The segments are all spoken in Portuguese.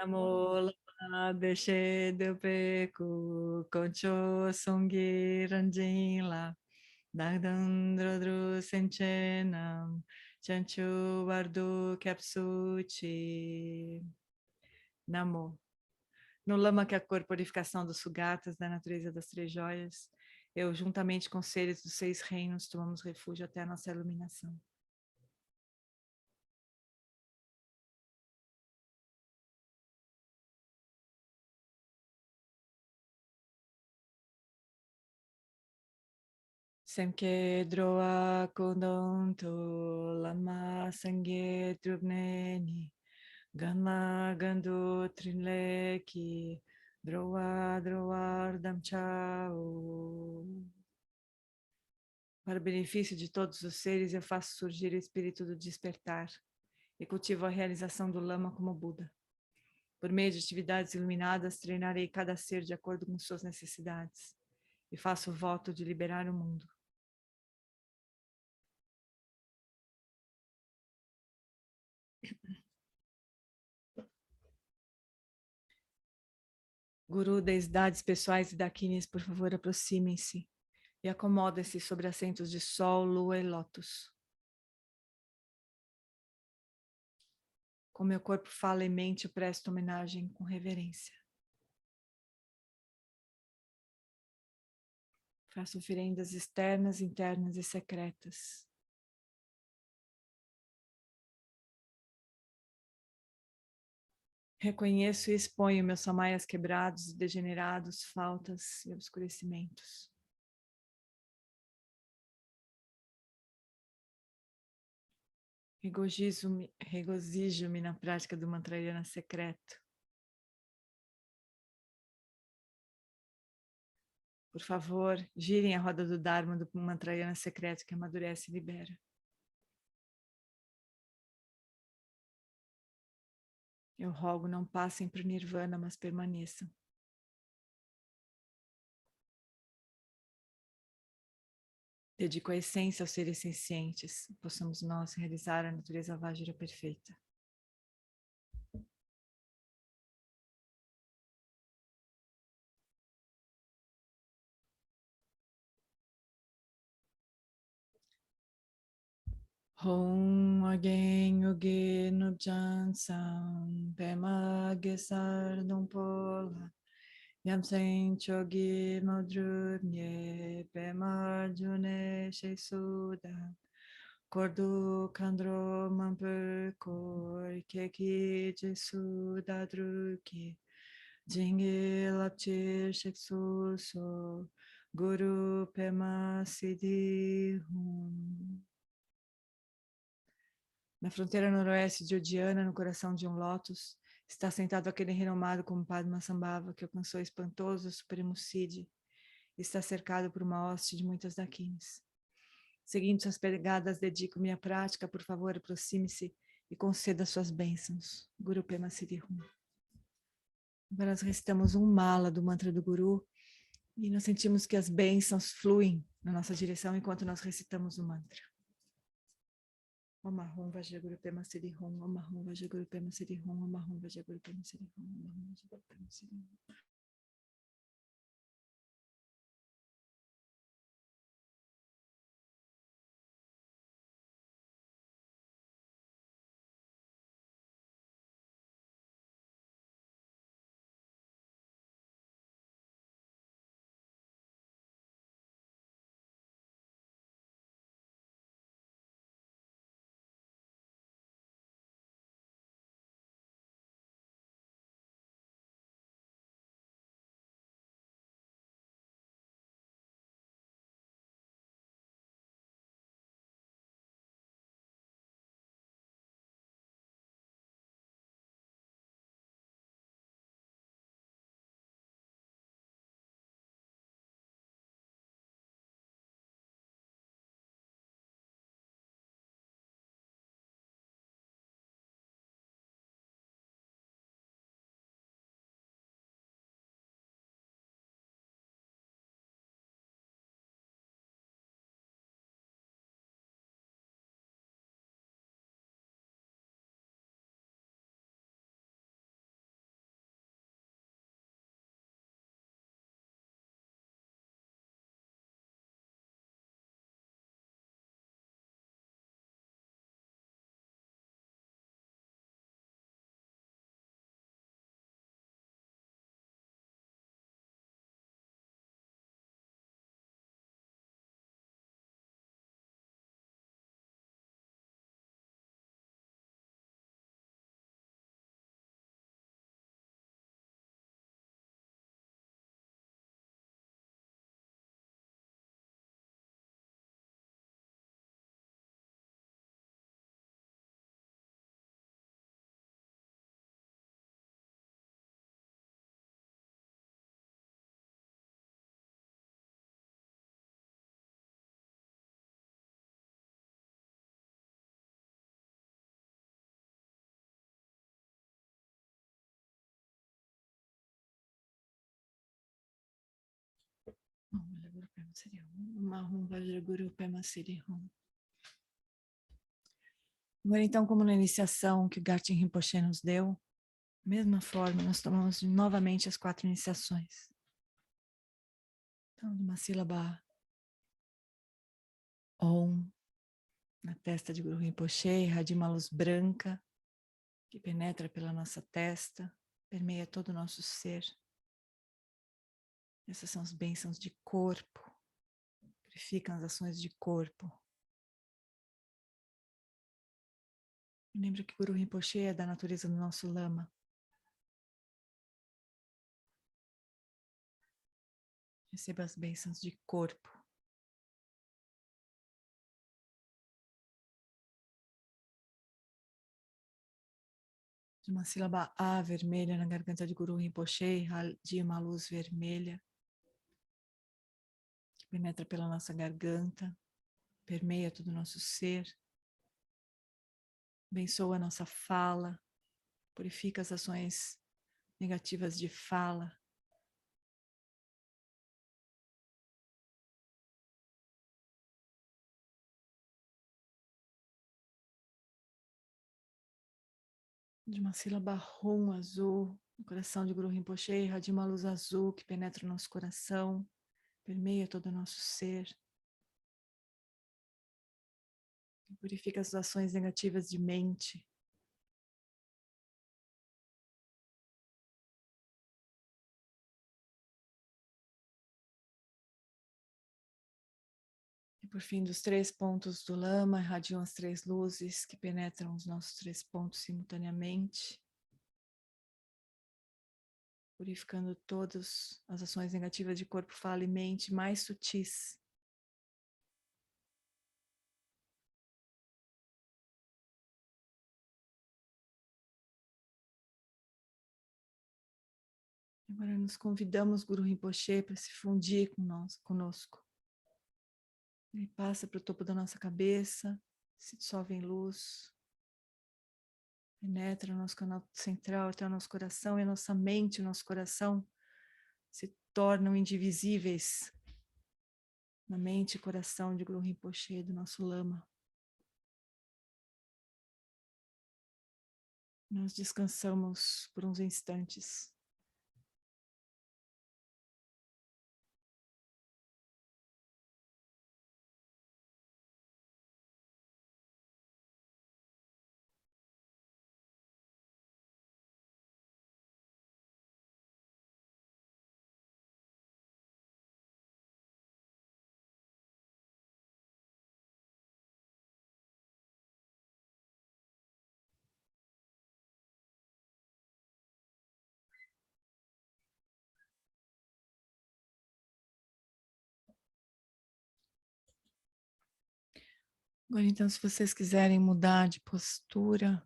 Namo lama deshe depeku concho songi ranjin la dagdandrodru senchenam chanchu bardu capsuchi. Namo. No lama que é a cor purificação dos sugatas da natureza das três joias, eu juntamente com os seres dos seis reinos tomamos refúgio até a nossa iluminação. Semke droa kondonto lama sangue drubneni ganla gando trinleki droa droar damchao. Para o benefício de todos os seres, eu faço surgir o espírito do despertar e cultivo a realização do lama como Buda. Por meio de atividades iluminadas, treinarei cada ser de acordo com suas necessidades e faço o voto de liberar o mundo. Guru, deidades pessoais e dakinis, por favor, aproximem-se e acomodem-se sobre assentos de sol, lua e lótus. Com meu corpo, fala e mente, eu presto homenagem com reverência. Faço oferendas externas, internas e secretas. Reconheço e exponho meus samaias quebrados, degenerados, faltas e obscurecimentos. Regozijo-me na prática do mantrayana secreto. Por favor, girem a roda do Dharma do mantrayana secreto que amadurece e libera. Eu rogo, não passem para o Nirvana, mas permaneçam. Dedico a essência aos seres sencientes, possamos nós realizar a natureza Vajra perfeita. Hom again uge nubjan sam pema gesar dompola yam sen chogi madrunye pema june shesuda cordo kandro mampur kor keki jesuda druki jinge lapche sheksu so guru pema siddhi hum. Na fronteira noroeste de Odiana, no coração de um lótus, está sentado aquele renomado como Padmasambhava que alcançou o espantoso Supremo Siddhi e está cercado por uma hoste de muitas dakinis. Seguindo suas pegadas, dedico minha prática, por favor, aproxime-se e conceda suas bênçãos. Guru Pema Siddhi Hum. Agora nós recitamos um mala do mantra do Guru e nós sentimos que as bênçãos fluem na nossa direção enquanto nós recitamos o mantra. Om Ahum Vajraguru Pema Siddhi Hum, Om Ahum Vajraguru Pema Siddhi Hum, Om Ahum Vajraguru Pema Siddhi Hum, Om Ahum Vajraguru Pema Siddhi Hum. Mahum Vajraguru Pema Sirihum. Agora, então, como na iniciação que o Garten Rinpoche nos deu, da mesma forma, nós tomamos novamente as 4 iniciações. Então, de uma sílaba Om, na testa de Guru Rinpoche, irradia uma luz branca que penetra pela nossa testa, permeia todo o nosso ser. Essas são as bênçãos de corpo, purificam as ações de corpo. Lembra que Guru Rinpoche é da natureza do nosso lama. Receba as bênçãos de corpo. De uma sílaba A vermelha na garganta de Guru Rinpoche, irradia uma luz vermelha que penetra pela nossa garganta, permeia todo o nosso ser, abençoa a nossa fala, purifica as ações negativas de fala. De uma sílaba Rum azul, no coração de Guru Rinpoche, irradia uma luz azul que penetra o nosso coração, permeia todo o nosso ser. Purifica as ações negativas de mente. E por fim, dos 3 pontos do lama, irradiam as 3 luzes que penetram os nossos 3 pontos simultaneamente, purificando todas as ações negativas de corpo, fala e mente mais sutis. Agora nos convidamos, Guru Rinpoche, para se fundir conosco. Ele passa para o topo da nossa cabeça, se dissolve em luz, penetra no nosso canal central até o nosso coração, e a nossa mente e o nosso coração se tornam indivisíveis na mente e coração de Guru Rinpoche, do nosso lama. Nós descansamos por uns instantes. Agora, então, se vocês quiserem mudar de postura,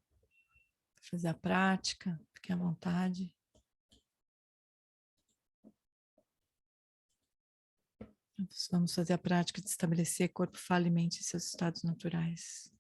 fazer a prática, fiquem à vontade. Vamos fazer a prática de estabelecer corpo, fala e mente em seus estados naturais.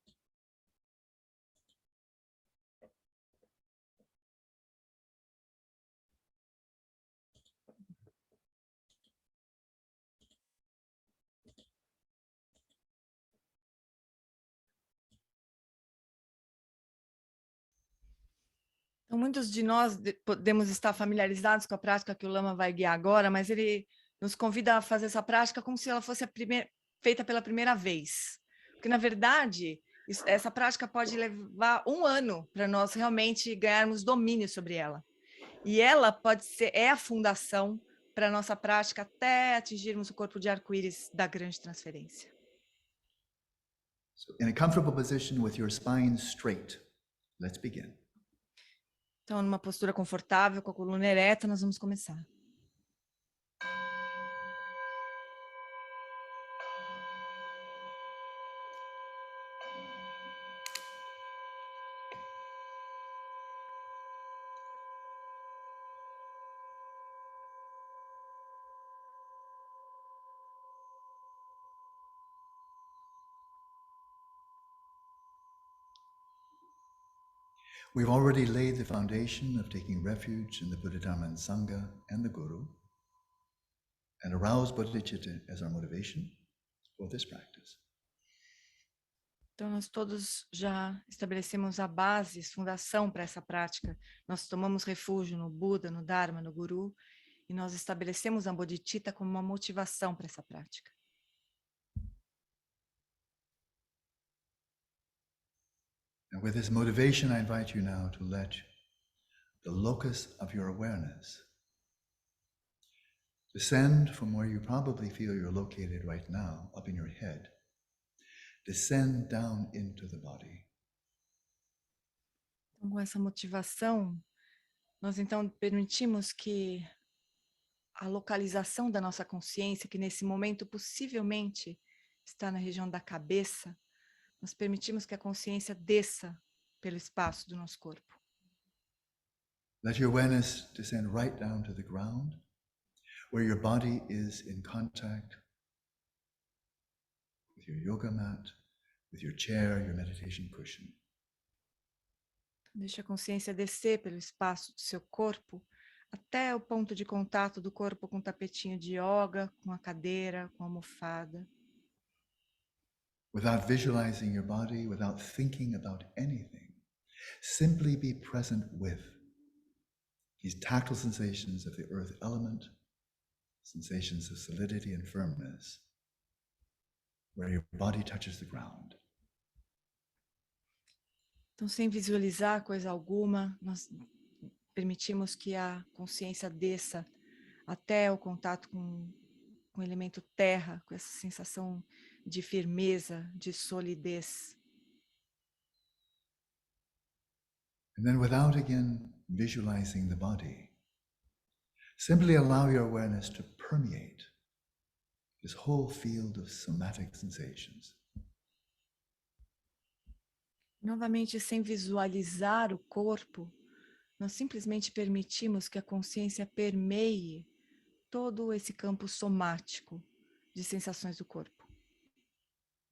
Então, muitos de nós podemos estar familiarizados com a prática que o Lama vai guiar agora, mas ele nos convida a fazer essa prática como se ela fosse feita pela primeira vez. Porque, na verdade, essa prática pode levar 1 ano para nós realmente ganharmos domínio sobre ela. E ela é a fundação para a nossa prática até atingirmos o corpo de arco-íris da grande transferência. So in a comfortable position with your spine straight, let's begin. Então, numa postura confortável, com a coluna ereta, nós vamos começar. We've already laid the foundation of taking refuge in the Buddha, Dharma, and Sangha and the Guru. and arouse bodhicitta as our motivation for this practice. Então, nós todos já estabelecemos a base, fundação para essa prática. Nós tomamos refúgio no Buda, no Dharma, no Guru, e nós estabelecemos a bodhicitta como uma motivação para essa prática. And with this motivation, I invite you now to let the locus of your awareness descend from where you probably feel you're located right now, up in your head. Descend down into the body. Então, com essa motivação, nós então permitimos que a localização da nossa consciência, que nesse momento possivelmente está na região da cabeça, nós permitimos que a consciência desça pelo espaço do nosso corpo. Let your awareness descend right down to the ground, where your body is in contact with your yoga mat, with your chair, your meditation cushion. Deixa a consciência descer pelo espaço do seu corpo até o ponto de contato do corpo com o tapetinho de yoga, com a cadeira, com a almofada. Without visualizing your body, without thinking about anything, simply be present with these tactile sensations of the earth element, sensations of solidity and firmness, where your body touches the ground. Então, sem visualizar coisa alguma, nós permitimos que a consciência desça até o contato com o elemento terra, com essa sensação de firmeza, de solidez. And then without again visualizing the body, simply allow your awareness to permeate this whole field of somatic sensations. Novamente, sem visualizar o corpo, nós simplesmente permitimos que a consciência permeie todo esse campo somático de sensações do corpo.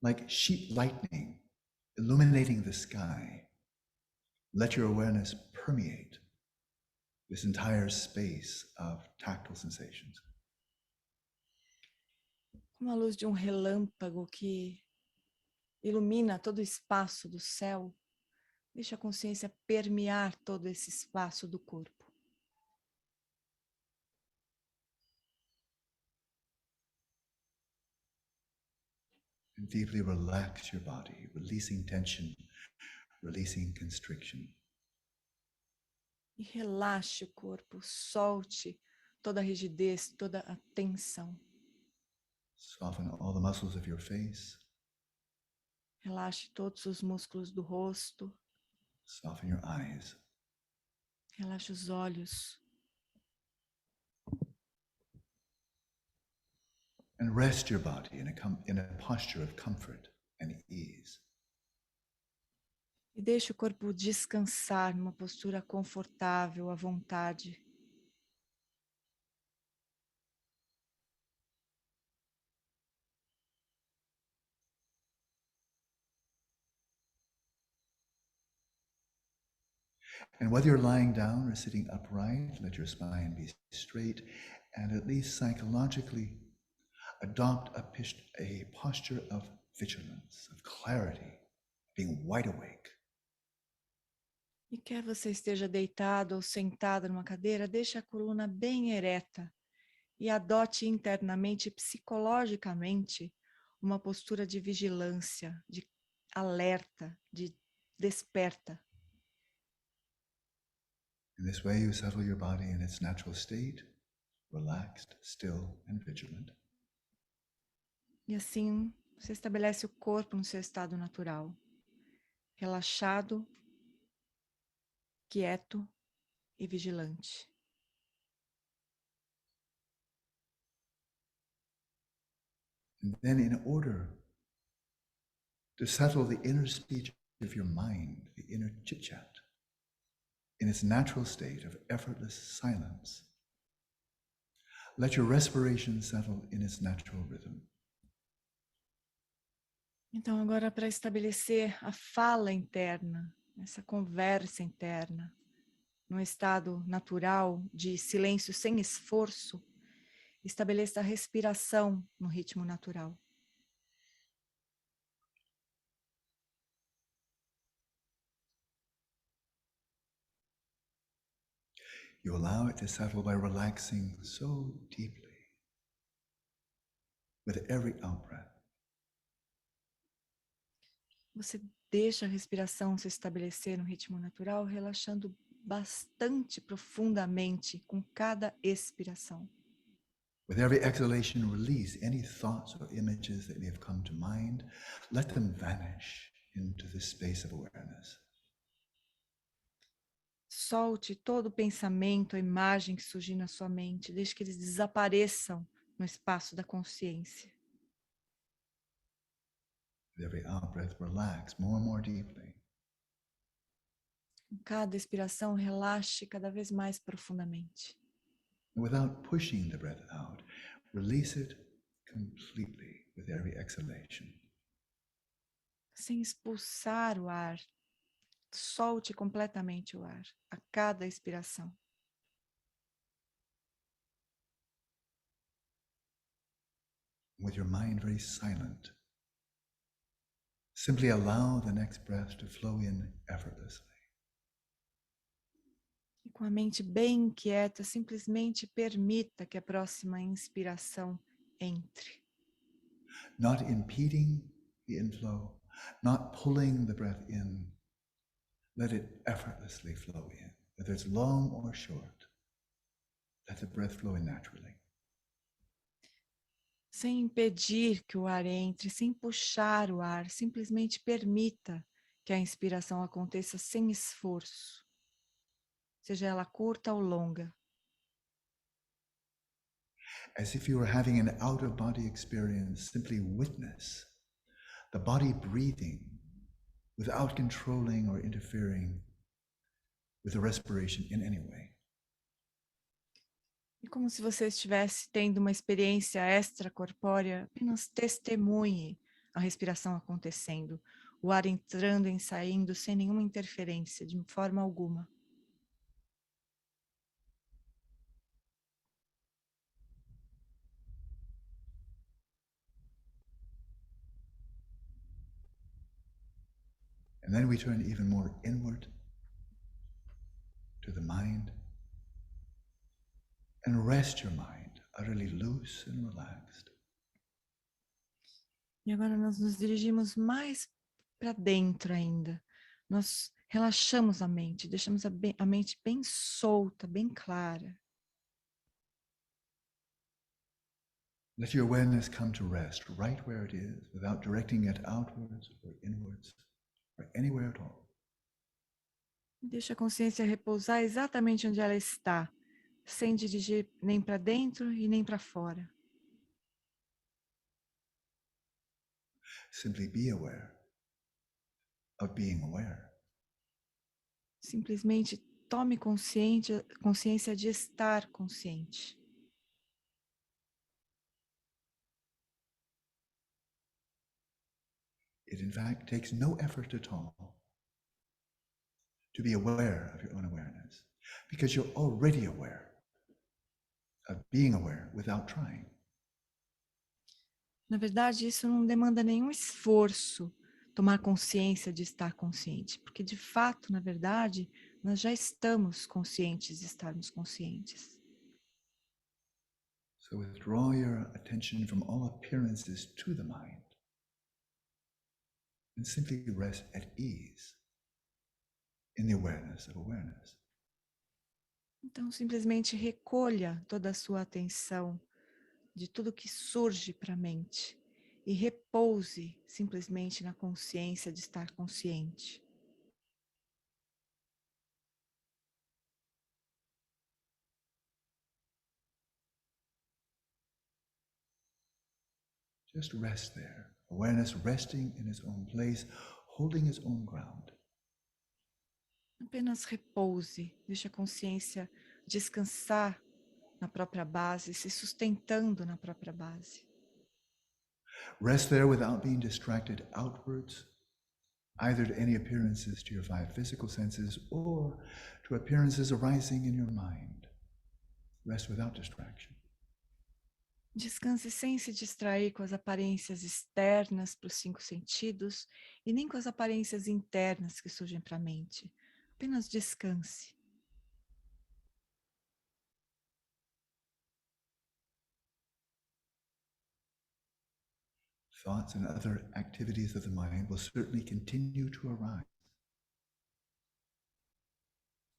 Like sheet lightning illuminating the sky, let your awareness permeate this entire space of tactile sensations. Como a luz de um relâmpago que ilumina todo o espaço do céu, deixa a consciência permear todo esse espaço do corpo. And deeply relax your body, releasing tension, releasing constriction. E relaxe o corpo, solte toda a rigidez, toda a tensão. Soften all the muscles of your face. Relaxe todos os músculos do rosto. Soften your eyes. Relaxe os olhos. And rest your body in a posture of comfort and ease. E deixe o corpo descansar numa postura confortável, à vontade. And whether you're lying down or sitting upright, let your spine be straight, and at least psychologically adopt a posture of vigilance, of clarity, being wide awake. E quer você esteja deitado ou sentado numa cadeira, deixe a coluna bem ereta e adote internamente, psicologicamente, uma postura de vigilância, de alerta, de desperta. In this way, you settle your body in its natural state, relaxed, still, and vigilant. E assim, você estabelece o corpo no seu estado natural, relaxado, quieto e vigilante. And then, in order to settle the inner speech of your mind, the inner chit-chat, in its natural state of effortless silence, let your respiration settle in its natural rhythm. Então, agora, para estabelecer a fala interna, essa conversa interna, num estado natural de silêncio sem esforço, Estabeleça a respiração no ritmo natural. You allow it to settle by relaxing so deeply with every out-breath. Você deixa a respiração se estabelecer no ritmo natural, relaxando bastante profundamente com cada expiração. With every exhalation, release any thoughts or images that may have come to mind. Let them vanish into the space of awareness. Solte todo pensamento, a imagem que surgir na sua mente, deixe que eles desapareçam no espaço da consciência. With every out-breath, relax more and more deeply. Com cada expiração, relaxe cada vez mais profundamente. And without pushing the breath out, release it completely with every exhalation. Sem expulsar o ar, solte completamente o ar a cada expiração. With your mind very silent, simply allow the next breath to flow in effortlessly. E com a mente bem quieta, simplesmente permita que a próxima inspiração entre. Not impeding the inflow, not pulling the breath in. Let it effortlessly flow in, whether it's long or short. Let the breath flow in naturally. Sem impedir que o ar entre, sem puxar o ar, simplesmente permita que a inspiração aconteça sem esforço, seja ela curta ou longa. As if you were having an out-of-body experience, simply witness the body breathing without controlling or interfering with the respiration in any way. E como se você estivesse tendo uma experiência extracorpórea, apenas testemunhe a respiração acontecendo, o ar entrando e saindo sem nenhuma interferência, de forma alguma. And then we turn even more inward to the mind and rest your mind utterly loose and relaxed. E agora nós nos dirigimos mais para dentro ainda. Nós relaxamos a mente, deixamos a mente bem solta, bem clara. Let your awareness come to rest right where it is, without directing it outwards or inwards or anywhere at all. Deixa a consciência repousar exatamente onde ela está, sem dirigir nem para dentro e nem para fora. Simply be aware of being aware. Simplesmente tome consciência de estar consciente. It in fact takes no effort at all to be aware of your own awareness, because you're already aware of being aware without trying. Na verdade, isso não demanda nenhum esforço, tomar consciência de estar consciente, porque de fato, na verdade, nós já estamos conscientes de estarmos conscientes. So withdraw your attention from all appearances to the mind and simply rest at ease in the awareness of awareness. Então, simplesmente recolha toda a sua atenção de tudo que surge para a mente e repouse simplesmente na consciência de estar consciente. Just rest there. Awareness resting in its own place, holding its own ground. Apenas repouse, deixe a consciência descansar na própria base, se sustentando na própria base. Rest there without being distracted outwards, either to any appearances to your five physical senses or to appearances arising in your mind. Rest without distraction. Descanse sem se distrair com as aparências externas para os 5 sentidos e nem com as aparências internas que surgem para a mente. Apenas descanse. Thoughts and other activities of the mind will certainly continue to arise.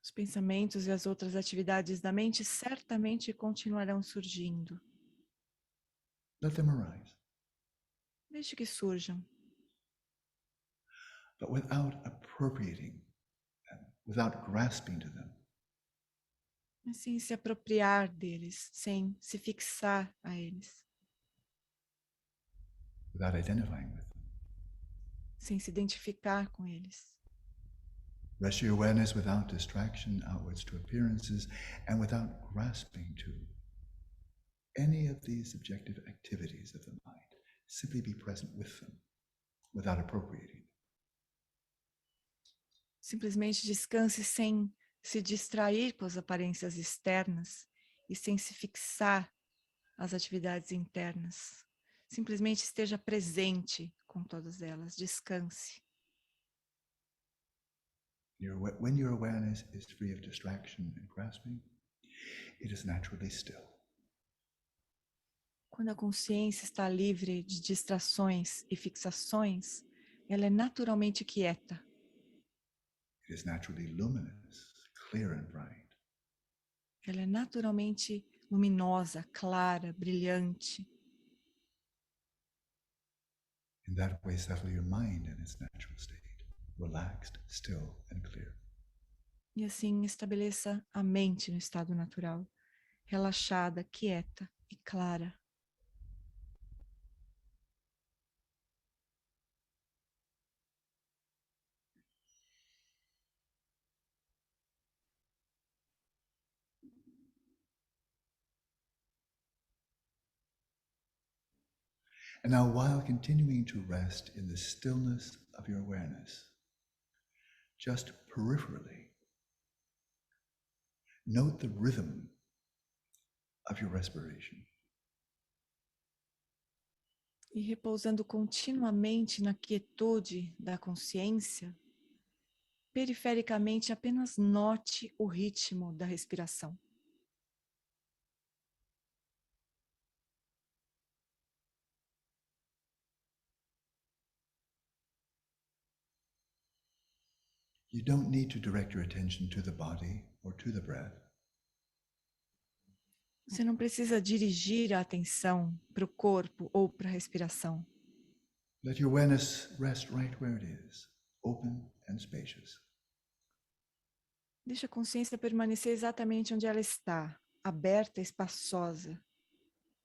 Os pensamentos e as outras atividades da mente certamente continuarão surgindo. Let them arise, Deixe que surjam, but without appropriating them, without grasping to them. mas sem se apropriar deles, sem se fixar a eles, Without identifying with them. sem se identificar com eles. Rest your awareness without distraction outwards to appearances and without grasping to any of these subjective activities of the mind. Simply be present with them without appropriating. Simplesmente descanse sem se distrair com as aparências externas e sem se fixar às atividades internas. Simplesmente esteja presente com todas elas, descanse. When your awareness is free of distraction and grasping, it is naturally still. Quando a consciência está livre de distrações e fixações, ela é naturalmente quieta. It is naturally luminous, clear and bright. Ela é naturalmente luminosa, clara, brilhante. In that way, settle your mind in its natural state, relaxed, still, and clear. E assim estabeleça a mente no estado natural, relaxada, quieta e clara. And now, while continuing to rest in the stillness of your awareness, just peripherally, note the rhythm of your respiration. E repousando continuamente na quietude da consciência, perifericamente apenas note o ritmo da respiração. You don't need to direct your attention to the body or to the breath. Você não precisa dirigir a atenção para o corpo ou para a respiração. Let your awareness rest right where it is, open and spacious. Deixa a consciência permanecer exatamente onde ela está, aberta e espaçosa,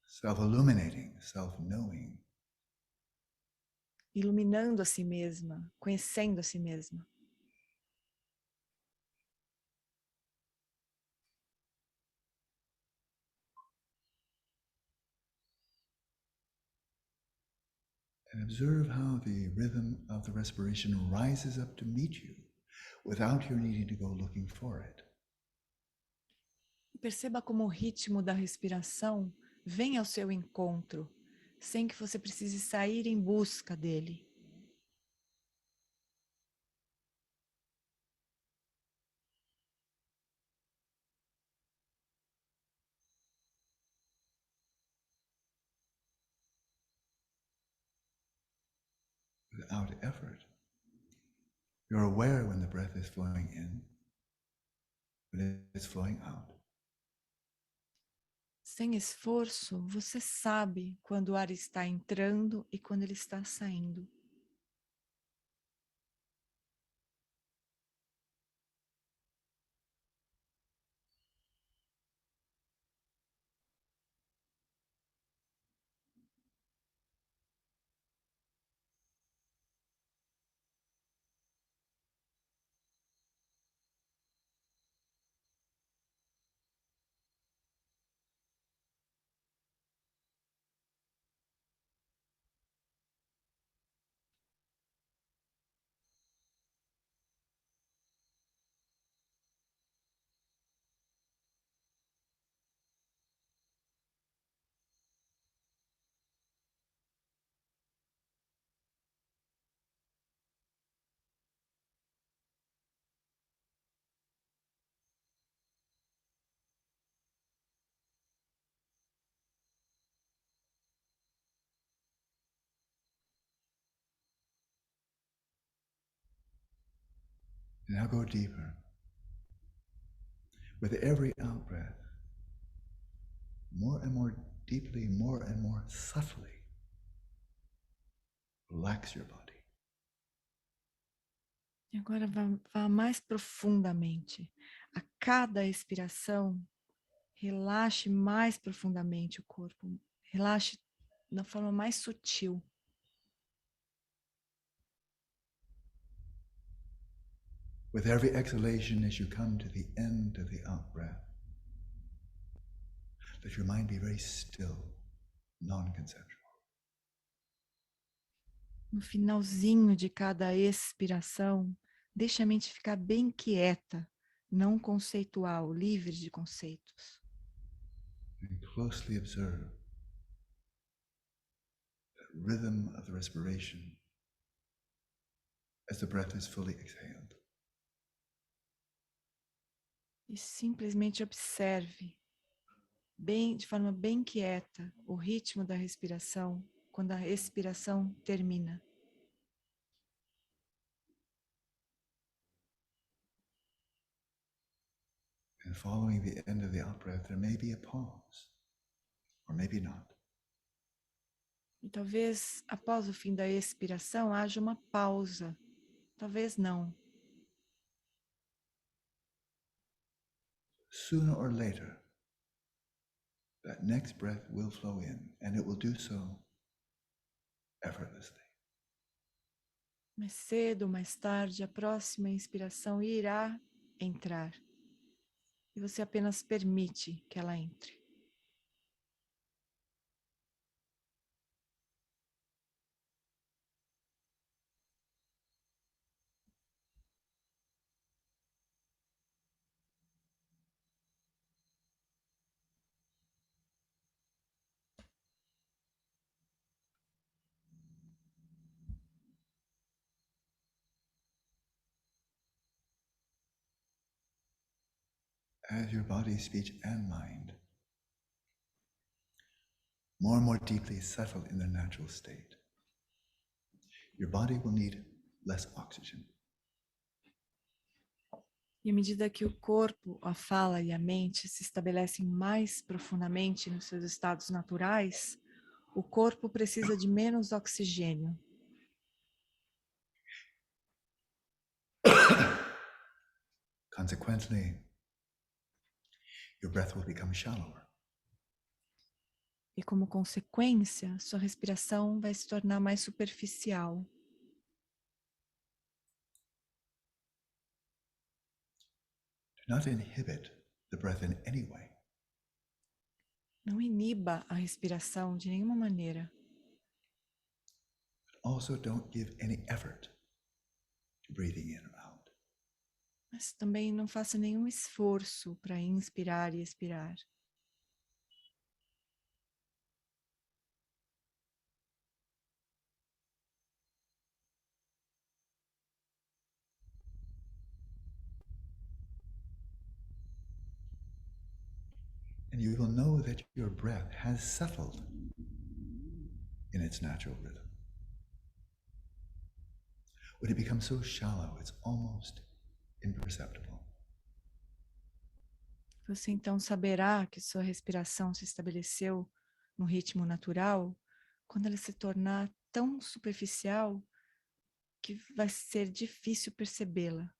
Self-illuminating, self-knowing. iluminando a si mesma, conhecendo a si mesma. And observe how the rhythm of the respiration rises up to meet you without your needing to go looking for it. Perceba como o ritmo da respiração vem ao seu encontro, sem que você precise sair em busca dele. Without effort. You're aware when the breath is flowing in, when it's flowing out. Sem esforço, você sabe quando o ar está entrando e quando ele está saindo. And now go deeper. With every out breath, more and more deeply, more and more subtly, relax your body. E agora vá mais profundamente. A cada expiração, relaxe mais profundamente o corpo. Relaxe da forma mais sutil. With every exhalation as you come to the end of the out breath, let your mind be very still, non-conceptual. No finalzinho de cada expiração, deixe a mente ficar bem quieta, não conceitual, livre de conceitos. And closely observe that rhythm of the respiration as the breath is fully exhaled. E simplesmente observe, de forma bem quieta, o ritmo da respiração, quando a expiração termina. And following the end of the out breath, there may be a pause, or maybe not. E talvez, após o fim da expiração, haja uma pausa. Talvez não. Sooner or later, that next breath will flow in, and it will do so effortlessly. Mais cedo ou mais tarde, a próxima inspiração irá entrar. E você apenas permite que ela entre. As your body, speech, and mind more and more deeply settle in their natural state, your body will need less oxygen. E à medida que o corpo, a fala e a mente se estabelecem mais profundamente nos seus estados naturais, o corpo precisa de menos oxigênio. Consequently, your breath will become shallower. E como consequência, sua respiração vai se tornar mais superficial. Do not inhibit the breath in any way. Não iniba a respiração de nenhuma maneira. But also don't give any effort to breathing in or out. Mas também não faça nenhum esforço para inspirar e expirar. And you will know that your breath has settled in its natural rhythm. When it becomes so shallow, it's almost imperceptible. Você então saberá que sua respiração se estabeleceu no ritmo natural quando ela se tornar tão superficial que vai ser difícil percebê-la.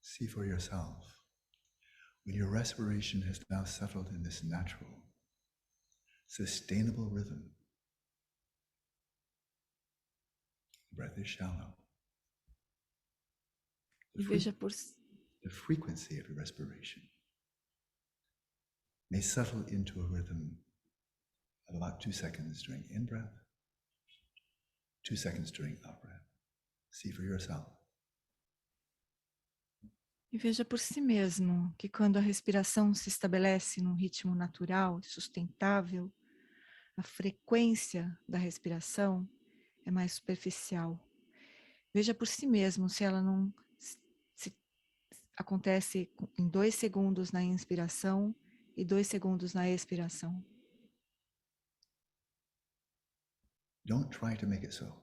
See for yourself, when your respiration has now settled in this natural, sustainable rhythm, the breath is shallow. E veja The frequency of your respiration may settle into a rhythm of about 2 seconds during in-breath, 2 seconds during out-breath. See for yourself. E veja por si mesmo que quando a respiração se estabelece num ritmo natural e sustentável, a frequência da respiração é mais superficial. Veja por si mesmo se ela não se acontece em 2 segundos na inspiração e 2 segundos na expiração. Don't try to make it so.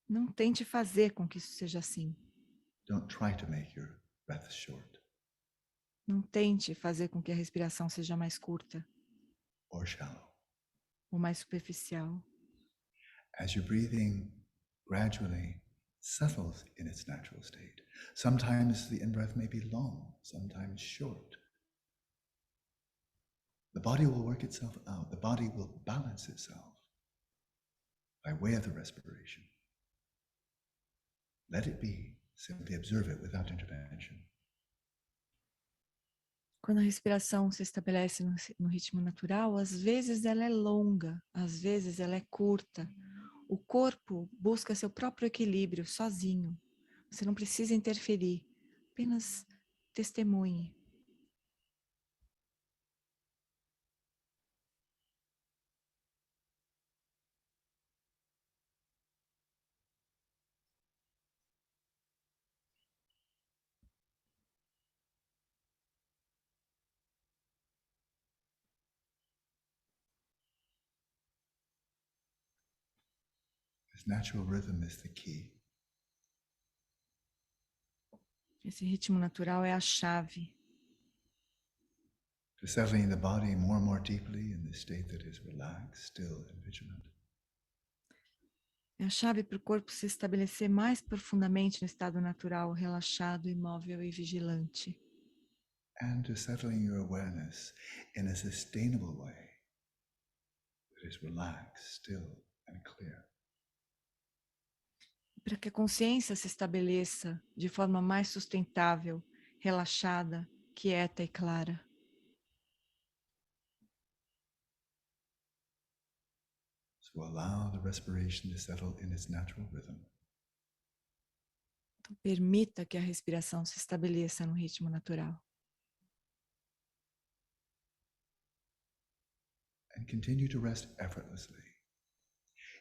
Não tente fazer com que isso seja assim. Don't try to make your breath short Não tente fazer com que a respiração seja mais curta or shallow. ou mais superficial. As your breathing gradually settles in its natural state, sometimes the in-breath may be long, sometimes short. The body will work itself out. The body will balance itself by way of the respiration. Let it be. Simply observe it without intervention. Quando a respiração se estabelece no ritmo natural, às vezes ela é longa, às vezes ela é curta. O corpo busca seu próprio equilíbrio sozinho. Você não precisa interferir, apenas testemunhe. This natural rhythm is the key. Esse ritmo natural é a chave. To settling the body more and more deeply in the state that is relaxed, still, and vigilant. É a chave para o corpo se estabelecer mais profundamente no estado natural, relaxado, imóvel e vigilante. And to settling your awareness in a sustainable way that is relaxed, still, and clear. Para que a consciência se estabeleça de forma mais sustentável, relaxada, quieta e clara. So allow the respiration to settle in its natural rhythm. Então, permita que a respiração se estabeleça no ritmo natural. And continue to rest effortlessly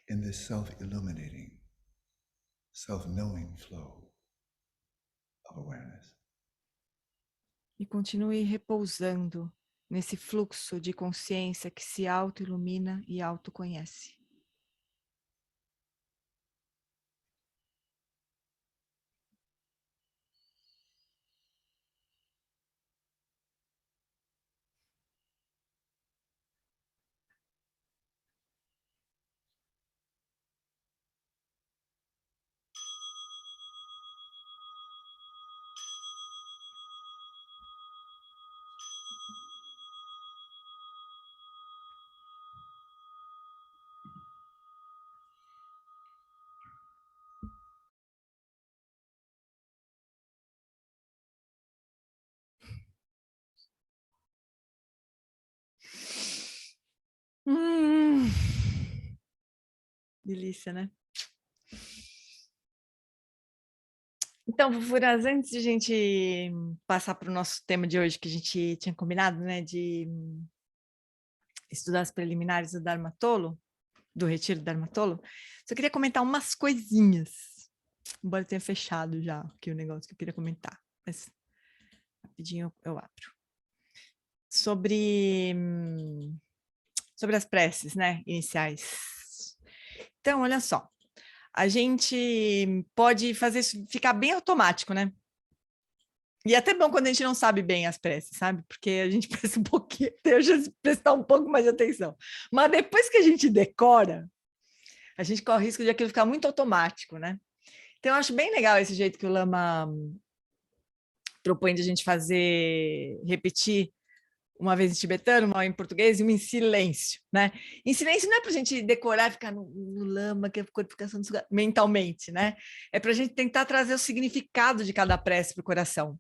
in this self-illuminating, self-knowing flow of awareness. E continue repousando nesse fluxo de consciência que se auto-ilumina e autoconhece. Delícia, né? Então, Fufuras, antes de a gente passar para o nosso tema de hoje, que a gente tinha combinado, né, de estudar as preliminares do Dharmatolo, do retiro do Dharmatolo, só queria comentar umas coisinhas, embora tenha fechado já aqui o negócio que eu queria comentar, mas rapidinho eu abro. Sobre as preces, né, iniciais. Então, olha só, a gente pode fazer isso ficar bem automático, né? E é até bom quando a gente não sabe bem as preces, sabe? Porque a gente presta um pouquinho, deixa de prestar um pouco mais de atenção. Mas depois que a gente decora, a gente corre o risco de aquilo ficar muito automático, né? Então, eu acho bem legal esse jeito que o Lama propõe de a gente fazer, repetir uma vez em tibetano, uma em português e uma em silêncio, né? Em silêncio não é para a gente decorar e ficar no lama, que é a codificação mentalmente, né? É para a gente tentar trazer o significado de cada prece para o coração,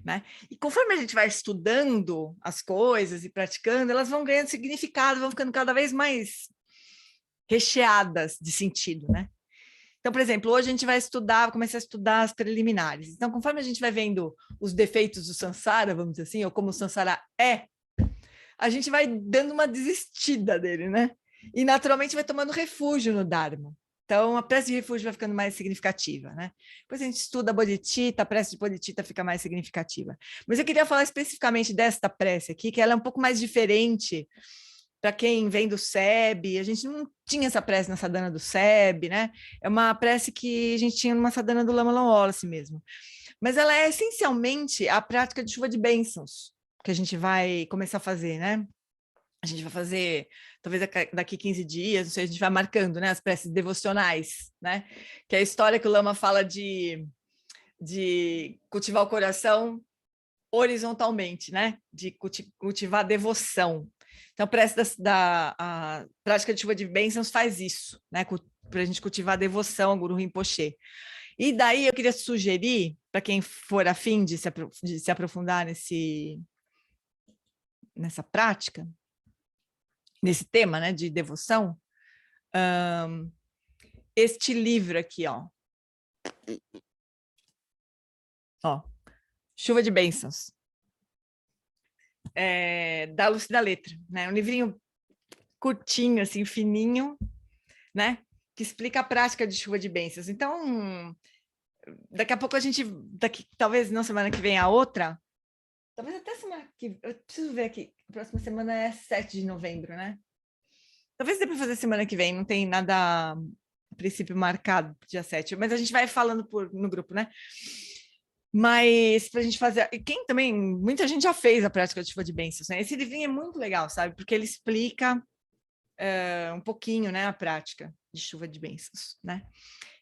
né? E conforme a gente vai estudando as coisas e praticando, elas vão ganhando significado, vão ficando cada vez mais recheadas de sentido, né? Então, por exemplo, hoje a gente vai estudar, começar a estudar as preliminares. Então, conforme a gente vai vendo os defeitos do Sansara, vamos dizer assim, ou como o Sansara é, a gente vai dando uma desistida dele, né? E naturalmente vai tomando refúgio no Dharma. Então, a prece de refúgio vai ficando mais significativa, né? Depois a gente estuda a Bodhicitta, a prece de Bodhicitta fica mais significativa. Mas eu queria falar especificamente desta prece aqui, que ela é um pouco mais diferente para quem vem do SEB. A gente não tinha essa prece na sadhana do SEB, né? É uma prece que a gente tinha numa sadhana do Lama Wallace mesmo. Mas ela é essencialmente a prática de chuva de bênçãos que a gente vai começar a fazer, né? A gente vai fazer, talvez daqui 15 dias, não sei, a gente vai marcando, né, as preces devocionais, né? Que é a história que o Lama fala de cultivar o coração horizontalmente, né? De cultivar devoção. Então, a prece a prática de chuva de bênçãos faz isso, né? Para a gente cultivar a devoção ao Guru Rinpoche. E daí eu queria sugerir, para quem for afim de se aprofundar nessa prática, nesse tema, né, de devoção, este livro aqui, ó, Chuva de Bênçãos, da Lúcida Letra, né, um livrinho curtinho, assim, fininho, né, que explica a prática de chuva de bênçãos. Então, daqui a pouco talvez não semana que vem a outra, talvez até semana que eu preciso ver aqui, a próxima semana é 7 de novembro, né? Talvez dê para fazer semana que vem, não tem nada a princípio marcado dia 7, mas a gente vai falando no grupo, né? Mas para a gente fazer. E quem também. Muita gente já fez a prática de chuva de bênçãos, né? Esse livrinho é muito legal, sabe? Porque ele explica um pouquinho, né, a prática de chuva de bênçãos, né?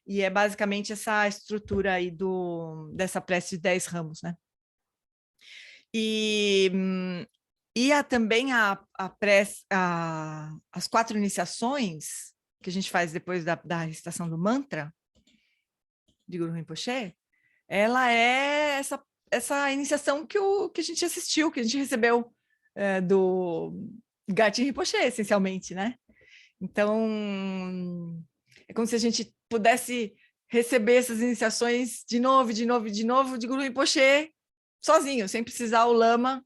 E é basicamente essa estrutura aí dessa prece de 10 ramos, né? E também as 4 iniciações que a gente faz depois da recitação do mantra de Guru Rinpoche, ela é essa iniciação que a gente assistiu, que a gente recebeu do Gatin Rinpoche, essencialmente, né? Então, é como se a gente pudesse receber essas iniciações de novo, de Guru Rinpoche, sozinho, sem precisar o Lama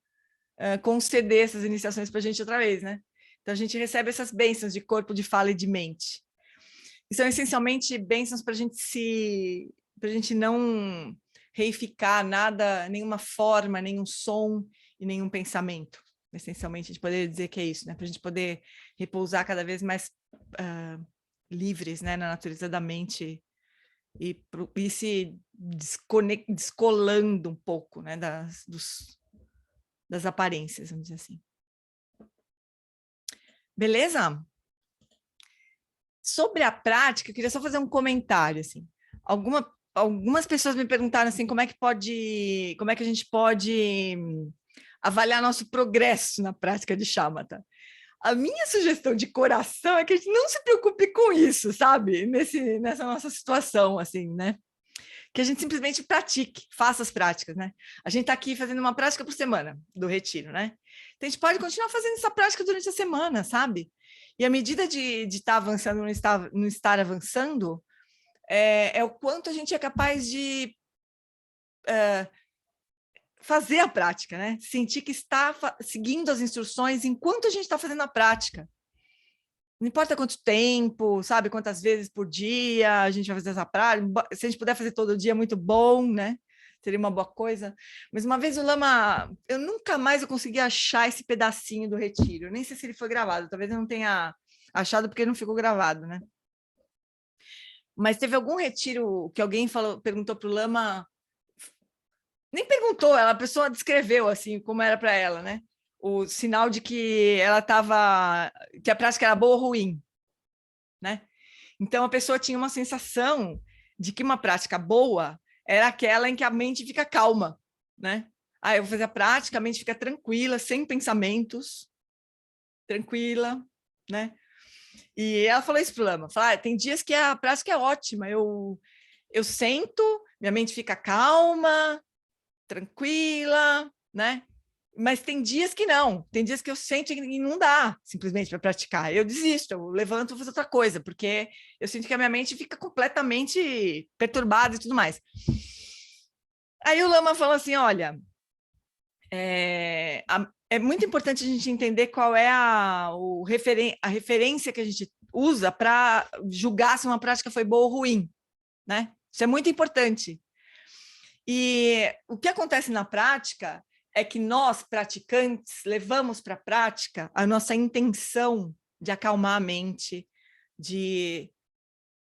conceder essas iniciações para a gente outra vez, né? Então, a gente recebe essas bênçãos de corpo, de fala e de mente. E são essencialmente bênçãos para a gente não reificar nada, nenhuma forma, nenhum som e nenhum pensamento. Essencialmente, a gente poderia dizer que é isso, né? Para a gente poder repousar cada vez mais livres, né? Na natureza da mente e se descolando um pouco, né? Das aparências, vamos dizer assim. Beleza? Sobre a prática, eu queria só fazer um comentário, assim. Algumas pessoas me perguntaram assim, como é que a gente pode avaliar nosso progresso na prática de shamatha. A minha sugestão de coração é que a gente não se preocupe com isso, sabe? Nessa nossa situação, assim, né? Que a gente simplesmente pratique, faça as práticas, né? A gente está aqui fazendo uma prática por semana do retiro, né? Então, a gente pode continuar fazendo essa prática durante a semana, sabe? E à medida de estar avançando, não estar avançando, é o quanto a gente é capaz de fazer a prática, né? Sentir que está seguindo as instruções enquanto a gente está fazendo a prática. Não importa quanto tempo, sabe? Quantas vezes por dia a gente vai fazer essa prática. Se a gente puder fazer todo dia, é muito bom, né? Seria uma boa coisa. Mas uma vez o Lama... Eu nunca mais consegui achar esse pedacinho do retiro. Eu nem sei se ele foi gravado. Talvez eu não tenha achado porque não ficou gravado, né? Mas teve algum retiro que alguém perguntou para o Lama... Nem perguntou, a pessoa descreveu assim como era para ela, né? O sinal de que que a prática era boa ou ruim, né? Então a pessoa tinha uma sensação de que uma prática boa era aquela em que a mente fica calma, né? Eu vou fazer a prática, a mente fica tranquila, sem pensamentos, tranquila, né? E ela falou isso pro Lama, tem dias que a prática é ótima, eu sento, minha mente fica calma, tranquila, né? Mas tem dias que não, tem dias que eu sinto que não dá simplesmente para praticar. Eu desisto, eu levanto e vou fazer outra coisa, porque eu sinto que a minha mente fica completamente perturbada e tudo mais. Aí o Lama fala assim, olha, é muito importante a gente entender qual é a referência que a gente usa para julgar se uma prática foi boa ou ruim, né? Isso é muito importante. E o que acontece na prática é que nós, praticantes, levamos para a prática a nossa intenção de acalmar a mente, de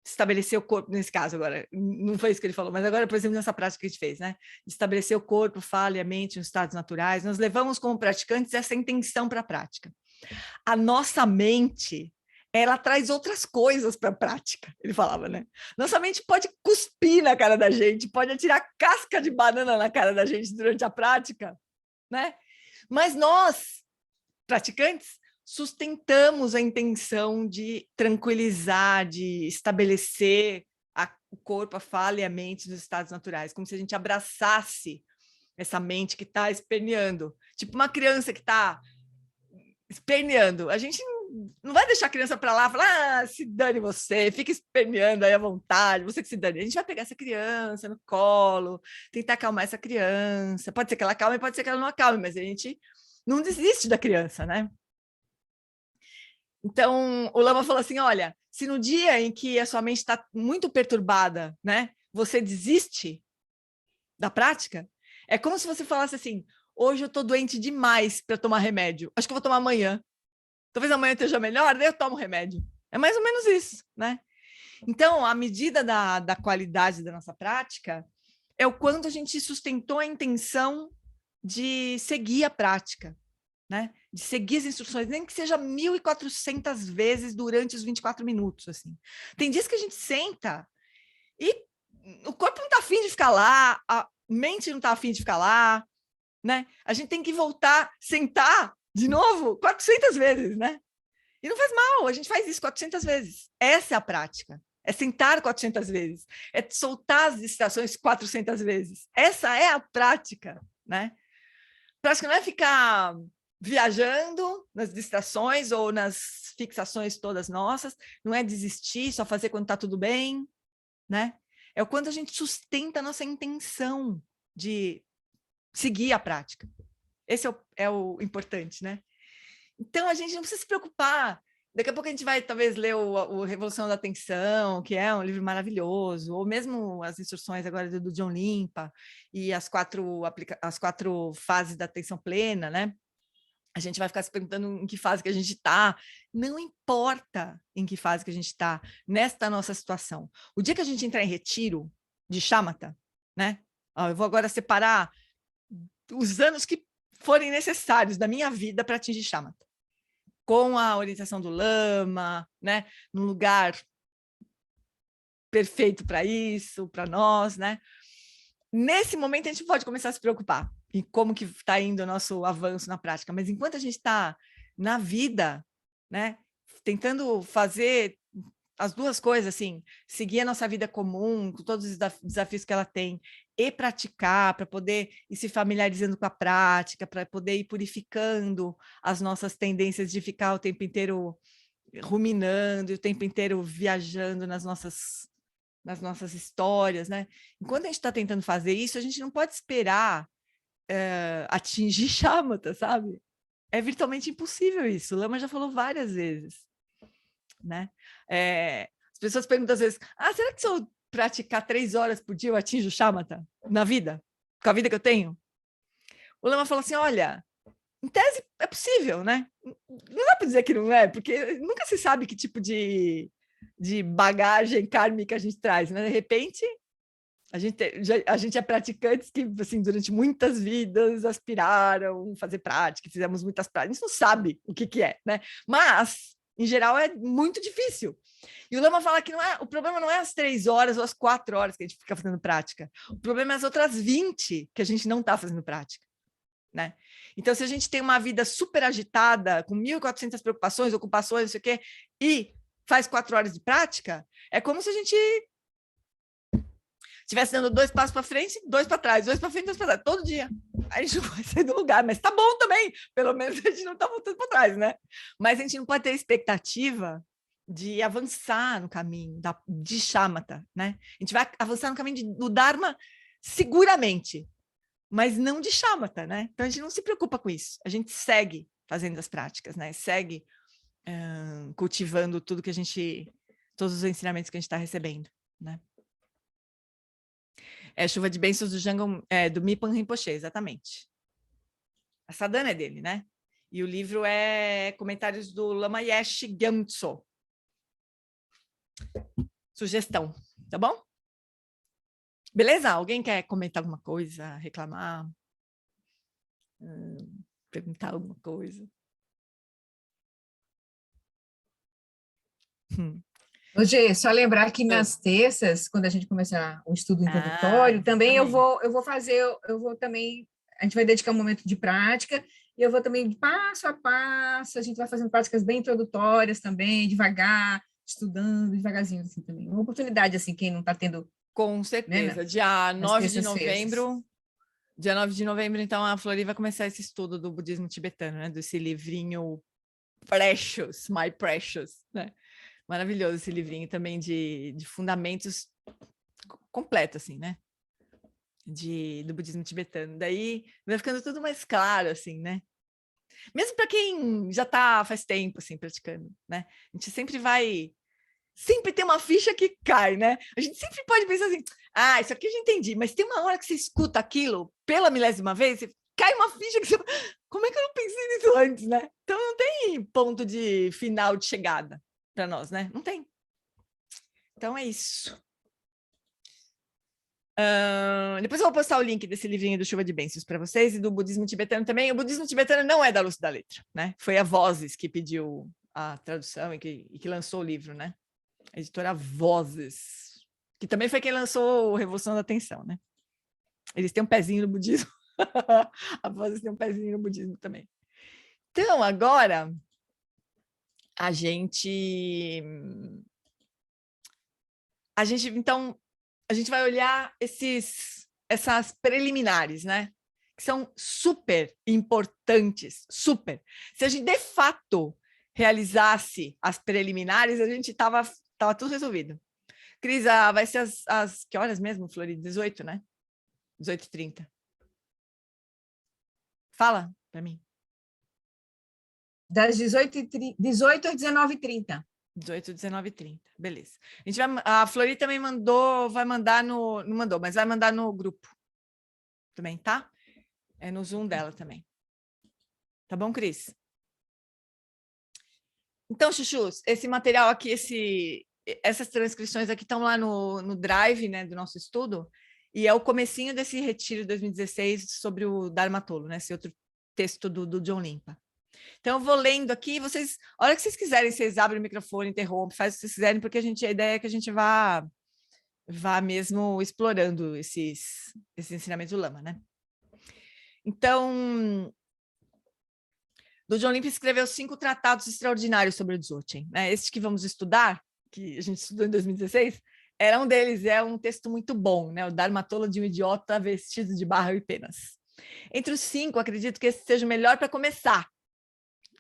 estabelecer o corpo, nesse caso agora, não foi isso que ele falou, mas agora, por exemplo, nessa prática que a gente fez, né? De estabelecer o corpo, fala e a mente nos estados naturais, nós levamos como praticantes essa intenção para a prática. A nossa mente, ela traz outras coisas para a prática, ele falava, né? Nossa mente pode cuspir na cara da gente, pode atirar casca de banana na cara da gente durante a prática, né? Mas nós, praticantes, sustentamos a intenção de tranquilizar, de estabelecer o corpo, a fala e a mente nos estados naturais, como se a gente abraçasse essa mente que está esperneando, tipo uma criança que está esperneando. A gente não vai deixar a criança para lá e falar, se dane você, fica esperneando aí à vontade, você que se dane. A gente vai pegar essa criança no colo, tentar acalmar essa criança. Pode ser que ela acalme, pode ser que ela não acalme, mas a gente não desiste da criança, né? Então, o Lama falou assim, olha, se no dia em que a sua mente está muito perturbada, né, você desiste da prática, é como se você falasse assim, hoje eu estou doente demais para tomar remédio, acho que eu vou tomar amanhã. Talvez amanhã esteja melhor, daí eu tomo remédio. É mais ou menos isso, né? Então, a medida da qualidade da nossa prática é o quanto a gente sustentou a intenção de seguir a prática, né? De seguir as instruções, nem que seja 1.400 vezes durante os 24 minutos, assim. Tem dias que a gente senta e o corpo não está afim de ficar lá, a mente não está afim de ficar lá, né? A gente tem que voltar, sentar de novo 400 vezes, né? E não faz mal, a gente faz isso 400 vezes. Essa é a prática. É sentar 400 vezes, é soltar as distrações 400 vezes. Essa é a prática, né? Prática não é ficar viajando nas distrações ou nas fixações todas nossas, não é desistir, só fazer quando está tudo bem, né? É o quanto a gente sustenta a nossa intenção de seguir a prática. Esse é o importante, né? Então, a gente não precisa se preocupar. Daqui a pouco a gente vai, talvez, ler o Revolução da Atenção, que é um livro maravilhoso, ou mesmo as instruções agora do John Limpa, e as quatro fases da atenção plena, né? A gente vai ficar se perguntando em que fase que a gente está. Não importa em que fase que a gente está, nesta nossa situação. O dia que a gente entrar em retiro de Shamatha, né? Eu vou agora separar os anos que forem necessários da minha vida para atingir Shamatha, com a orientação do Lama, né? Num lugar perfeito para isso, para nós, né? Nesse momento a gente pode começar a se preocupar em como que está indo o nosso avanço na prática, mas enquanto a gente está na vida, né? Tentando fazer as duas coisas, assim, seguir a nossa vida comum, com todos os desafios que ela tem, e praticar, para poder ir se familiarizando com a prática, para poder ir purificando as nossas tendências de ficar o tempo inteiro ruminando, e o tempo inteiro viajando nas nossas histórias, né? Enquanto a gente está tentando fazer isso, a gente não pode esperar atingir Shamatha, sabe? É virtualmente impossível isso. O Lama já falou várias vezes, né? As pessoas perguntam às vezes, será que se eu praticar 3 horas por dia eu atinjo o Shamatha na vida? Com a vida que eu tenho? O Lama falou assim, olha, em tese é possível, né? Não dá para dizer que não é, porque nunca se sabe que tipo de bagagem kármica a gente traz, né? De repente, a gente é praticantes que, assim, durante muitas vidas aspiraram fazer prática, fizemos muitas práticas, a gente não sabe o que é, né? Mas, em geral, é muito difícil. E o Lama fala que o problema não é as 3 horas ou as 4 horas que a gente fica fazendo prática. O problema é as outras 20 que a gente não está fazendo prática, né? Então, se a gente tem uma vida super agitada, com 1.400 preocupações, ocupações, não sei o quê, e faz 4 horas de prática, é como se a gente estivesse dando 2 passos para frente, 2 para trás, 2 para frente, 2 para trás, todo dia. A gente não vai sair do lugar, mas tá bom também. Pelo menos a gente não tá voltando para trás, né? Mas a gente não pode ter expectativa de avançar no caminho de Shamatha, né? A gente vai avançar no caminho do Dharma seguramente, mas não de Shamatha, né? Então a gente não se preocupa com isso. A gente segue fazendo as práticas, né? Segue cultivando tudo que a gente, todos os ensinamentos que a gente está recebendo, né? É Chuva de Bênçãos do Jangam, do Mipan Rinpoche, exatamente. A sadhana é dele, né? E o livro é Comentários do Lama Yeshe Gyamtso. Sugestão, tá bom? Beleza? Alguém quer comentar alguma coisa, reclamar? Perguntar alguma coisa? Gê, só lembrar que nas terças, quando a gente começar o estudo introdutório, também eu vou fazer, também, a gente vai dedicar um momento de prática, e eu vou também, passo a passo, a gente vai fazendo práticas bem introdutórias também, devagar, estudando, devagarzinho, assim, também. Uma oportunidade, assim, quem não está tendo... Com certeza. Né? Dia 9 de novembro... Dia 9 de novembro, então, a Flori vai começar esse estudo do budismo tibetano, né? Desse livrinho Precious, My Precious, né? Maravilhoso esse livrinho também de fundamentos completo, assim, né? Do budismo tibetano. Daí vai ficando tudo mais claro, assim, né? Mesmo para quem já está faz tempo, assim, praticando, né? A gente sempre tem uma ficha que cai, né? A gente sempre pode pensar assim, isso aqui eu já entendi, mas tem uma hora que você escuta aquilo pela milésima vez, cai uma ficha que você... Como é que eu não pensei nisso antes, né? Então não tem ponto de final de chegada para nós, né? Não tem. Então é isso. Depois eu vou postar o link desse livrinho do Chuva de Bênçãos para vocês e do budismo tibetano também. O budismo tibetano não é da Luz da Letra, né? Foi a Vozes que pediu a tradução e que lançou o livro, né? A editora Vozes, que também foi quem lançou Revolução da Atenção, né? Eles têm um pezinho no budismo. A Vozes tem um pezinho no budismo também. Então, agora, a gente vai olhar essas preliminares, né? Que são super importantes, super. Se a gente, de fato, realizasse as preliminares, a gente tava tudo resolvido. Cris, vai ser as que horas mesmo, Flori? 18, né? 18h30. Fala para mim. Das 18 às 19h30. 18 às 19h30, beleza. A Flori também vai mandar não mandou, mas vai mandar no grupo também, tá? É no Zoom dela também. Tá bom, Cris? Então, chuchus, esse material aqui, essas transcrições aqui estão lá no Drive, né, do nosso estudo, e é o comecinho desse retiro de 2016 sobre o Dharma Tolo, né, esse outro texto do John Limpa. Então, eu vou lendo aqui, a hora que vocês quiserem, vocês abrem o microfone, interrompem, faz o que vocês quiserem, porque a ideia é que a gente vá mesmo explorando esse ensinamento do Lama, né? Então, do John Limpa escreveu 5 tratados extraordinários sobre o Dzogchen, né? Este que vamos estudar, que a gente estudou em 2016, era um deles, é um texto muito bom, né? O Dharma Tolo de um idiota vestido de barro e penas. Entre os 5, acredito que esse seja o melhor para começar,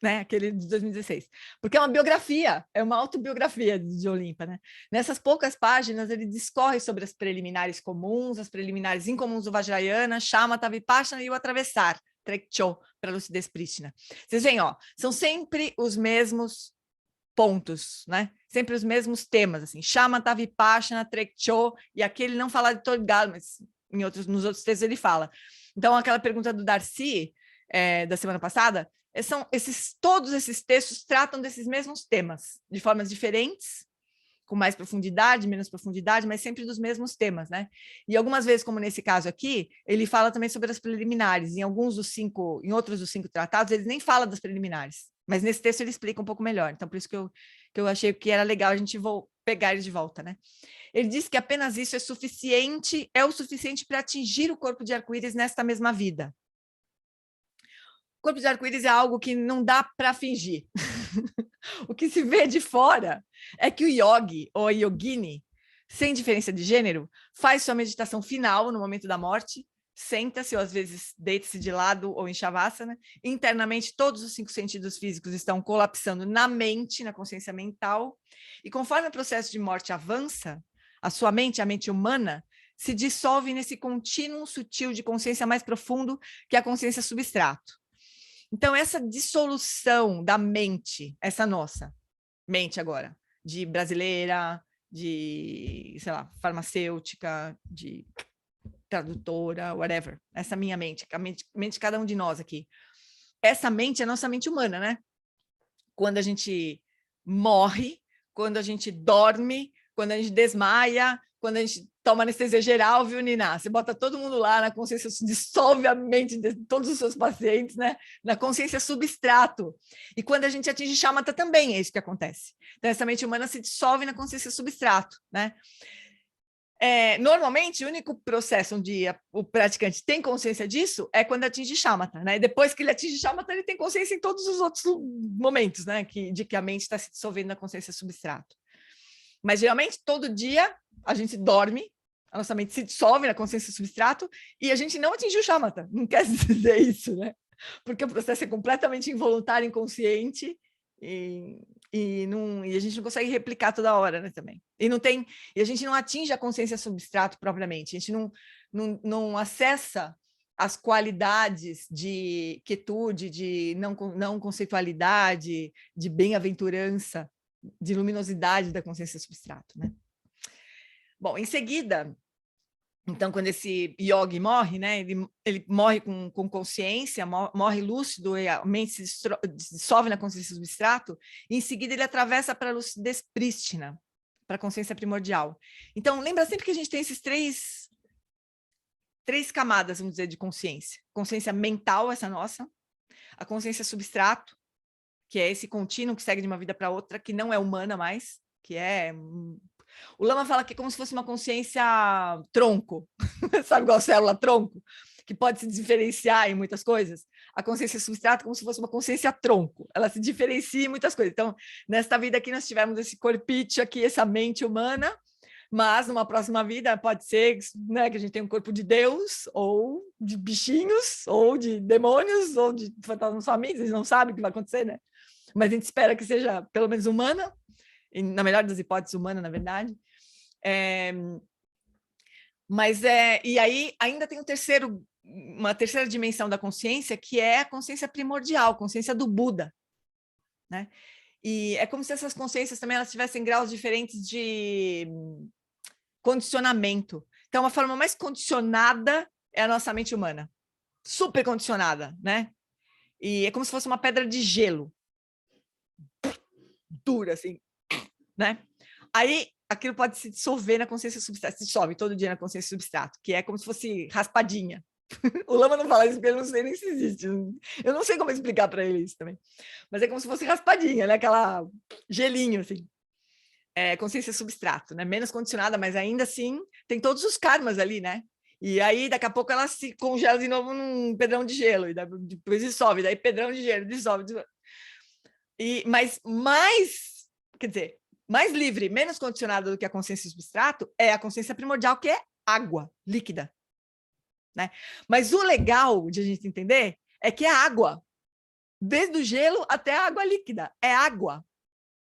né, aquele de 2016, porque é uma biografia, é uma autobiografia de John Limpa, né? Nessas poucas páginas ele discorre sobre as preliminares comuns, as preliminares incomuns do Vajrayana, Shamatha, Vipassana e o atravessar, Trekcho, para a lucidez prístina. Vocês veem, ó, são sempre os mesmos pontos, né? Sempre os mesmos temas, assim, Shamatha, Vipassana, Trekcho, e aqui ele não fala de Todgal, mas nos outros textos ele fala. Então, aquela pergunta do Darcy, da semana passada, todos esses textos tratam desses mesmos temas, de formas diferentes, com mais profundidade, menos profundidade, mas sempre dos mesmos temas, né? E algumas vezes, como nesse caso aqui, ele fala também sobre as preliminares. Em outros dos 5 tratados, ele nem fala das preliminares, mas nesse texto ele explica um pouco melhor. Então, por isso que eu achei que era legal a gente pegar ele de volta, né? Ele diz que apenas isso é o suficiente para atingir o corpo de arco-íris nesta mesma vida. O corpo de arco-íris é algo que não dá para fingir. O que se vê de fora é que o yogi ou a yogini sem diferença de gênero, faz sua meditação final no momento da morte, senta-se ou às vezes deita-se de lado ou em Shavasana. Internamente, todos os 5 sentidos físicos estão colapsando na mente, na consciência mental. E conforme o processo de morte avança, a sua mente, a mente humana, se dissolve nesse contínuo sutil de consciência mais profundo, que é a consciência substrato. Então, essa dissolução da mente, essa nossa mente agora, de brasileira, de, sei lá, farmacêutica, de tradutora, whatever, essa minha mente, a mente de cada um de nós aqui. Essa mente é a nossa mente humana, né? Quando a gente morre, quando a gente dorme, quando a gente desmaia, quando a gente toma anestesia geral, viu, Nina? Você bota todo mundo lá na consciência, dissolve a mente de todos os seus pacientes, né? Na consciência substrato. E quando a gente atinge shamatha também é isso que acontece. Então, essa mente humana se dissolve na consciência substrato, né? Normalmente, o único processo onde o praticante tem consciência disso é quando atinge shamatha, né? E depois que ele atinge shamatha, ele tem consciência em todos os outros momentos, né? De que a mente está se dissolvendo na consciência substrato. Mas, geralmente, todo dia a gente dorme, a nossa mente se dissolve na consciência substrato e a gente não atingiu shamatha. Não quer dizer isso, né? Porque o processo é completamente involuntário, inconsciente e a gente não consegue replicar toda hora, né, também. E a gente não atinge a consciência substrato propriamente. A gente não acessa as qualidades de quietude, de não conceitualidade, de bem-aventurança, de luminosidade da consciência substrato, né? Bom, em seguida, então, quando esse yogi morre, né, ele morre com consciência, morre lúcido, e a mente se dissolve na consciência substrato, e em seguida ele atravessa para a lucidez prístina, para a consciência primordial. Então, lembra sempre que a gente tem esses três camadas, vamos dizer, de consciência. Consciência mental, essa nossa, a consciência substrato, que é esse contínuo que segue de uma vida para outra, que não é humana mais, que é... O Lama fala que é como se fosse uma consciência tronco, sabe igual a célula tronco, que pode se diferenciar em muitas coisas. A consciência substrata é como se fosse uma consciência tronco, ela se diferencia em muitas coisas. Então, nesta vida aqui, nós tivemos esse corpite aqui, essa mente humana, mas numa próxima vida pode ser, né, que a gente tem um corpo de Deus, ou de bichinhos, ou de demônios, ou de fantasmas famílias, eles não sabem o que vai acontecer, né? Mas a gente espera que seja pelo menos humana, na melhor das hipóteses, humana, na verdade. E aí ainda tem uma terceira dimensão da consciência, que é a consciência primordial, a consciência do Buda, né? E é como se essas consciências também elas tivessem graus diferentes de condicionamento. Então, uma forma mais condicionada é a nossa mente humana, super condicionada, né? E é como se fosse uma pedra de gelo, dura, assim, né? Aí, aquilo pode se dissolver na consciência substrato, se dissolve todo dia na consciência substrato, que é como se fosse raspadinha. O Lama não fala isso porque eu não sei nem se existe. Eu não sei como explicar para ele isso também. Mas é como se fosse raspadinha, né? Aquela gelinho, assim. Consciência substrato, né? Menos condicionada, mas ainda assim tem todos os karmas ali, né? E aí, daqui a pouco, ela se congela de novo num pedrão de gelo, e depois dissolve, daí pedrão de gelo, dissolve. Mas mais, quer dizer, mais livre, menos condicionada do que a consciência substrato é a consciência primordial, que é água líquida, né? Mas o legal de a gente entender é que é água, desde o gelo até a água líquida, é água,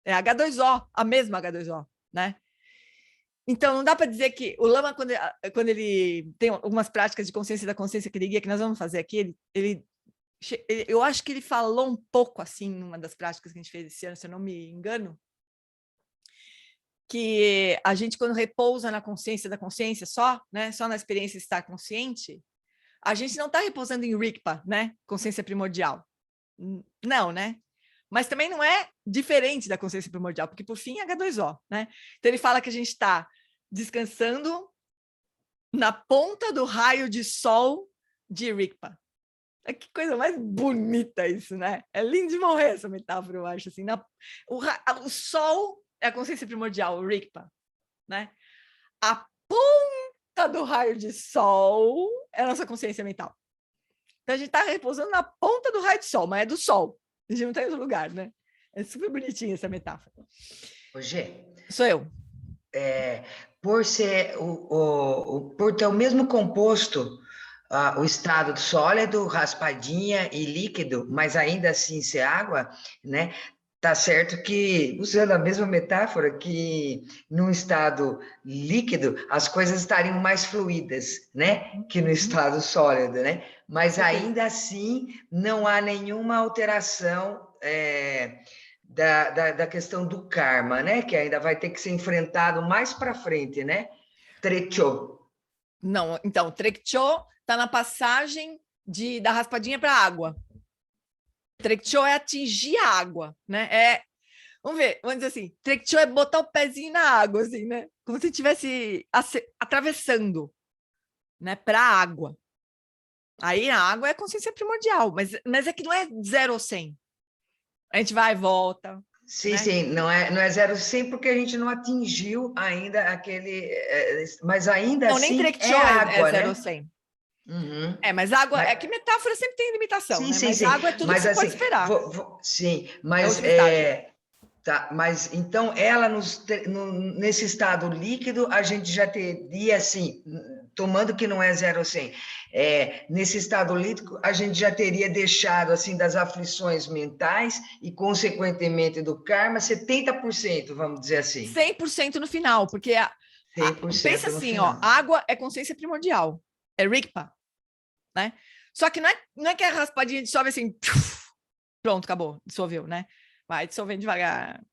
é H2O, a mesma H2O, né? Então, não dá para dizer que o Lama, quando ele tem algumas práticas de consciência da consciência que ele guia, que nós vamos fazer aqui, eu acho que ele falou um pouco assim, numa das práticas que a gente fez esse ano, se eu não me engano, que a gente, quando repousa na consciência da consciência só, né, só na experiência de estar consciente, a gente não está repousando em Rigpa, né, consciência primordial. Não, né? Mas também não é diferente da consciência primordial, porque, por fim, é H2O, né? Então, ele fala que a gente está descansando na ponta do raio de sol de Rigpa. Que coisa mais bonita isso, né? É lindo de morrer essa metáfora, eu acho. Assim, o sol é a consciência primordial, o Rigpa, né? A ponta do raio de sol é a nossa consciência mental. Então, a gente está repousando na ponta do raio de sol, mas é do sol. A gente não está em outro lugar, né? É super bonitinha essa metáfora. Ô, Gê, Sou eu. por ser por ter o mesmo composto, o estado sólido, raspadinha e líquido, mas ainda assim ser água, né? Tá certo que, usando a mesma metáfora, que num estado líquido as coisas estariam mais fluídas, né? Que no estado sólido, né? Mas ainda assim não há nenhuma alteração da questão do karma, né? Que ainda vai ter que ser enfrentado mais para frente, né? Trecho. Não, então, Trekchö está na passagem da raspadinha para a água. Trekchö é atingir a água, né? Vamos ver, vamos dizer assim, Trekchö é botar o pezinho na água, assim, né? Como se estivesse atravessando, né? Para a água. Aí a água é a consciência primordial, mas é que não é 0 ou 100. A gente vai e volta. Sim, né? sim, não é 0,100 porque a gente não atingiu ainda aquele... mas ainda Não, assim nem Trekchö água, é 0 né? ou 100. Uhum. Mas água... É que metáfora sempre tem limitação, Sim, né? sim, Mas sim. água é tudo Mas que você pode assim, esperar. sim, É o mas último estágio. tá, mas então ela nesse estado líquido a gente já teria assim, tomando que não é 0 ou 100, nesse estado líquido a gente já teria deixado assim das aflições mentais e consequentemente do karma 70%, vamos dizer assim. 100% no final, porque 100% pensa no assim, final. ó, água é consciência primordial, é Rigpa, né? Só que não é que a raspadinha dissolve assim, pronto, acabou, dissolveu, né? Vai dissolvendo devagar.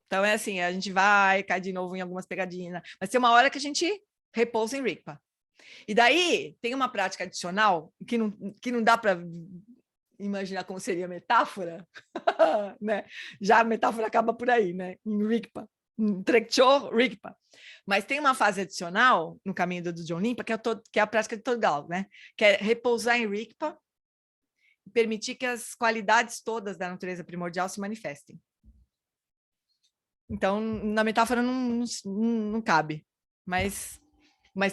Então é assim, a gente vai, cai de novo em algumas pegadinhas, mas tem uma hora que a gente repousa em Rigpa. E daí tem uma prática adicional que não dá para imaginar como seria a metáfora, né? Já a metáfora acaba por aí, né? Em Rigpa. Trekchö, Rigpa. Mas tem uma fase adicional no caminho do John Limpa, que é a prática de Todgal, né? Que é repousar em Rigpa e permitir que as qualidades todas da natureza primordial se manifestem. Então, na metáfora não cabe, mas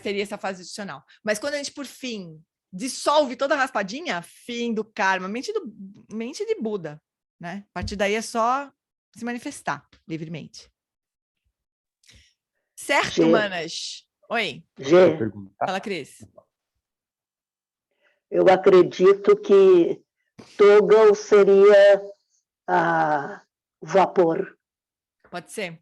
teria essa fase adicional. Mas quando a gente, por fim, dissolve toda a raspadinha, fim do karma, mente de Buda, né? A partir daí é só se manifestar livremente. Certo, Manas? Oi. Gê, Fala, Cris. eu acredito que Toggle seria vapor. Pode ser.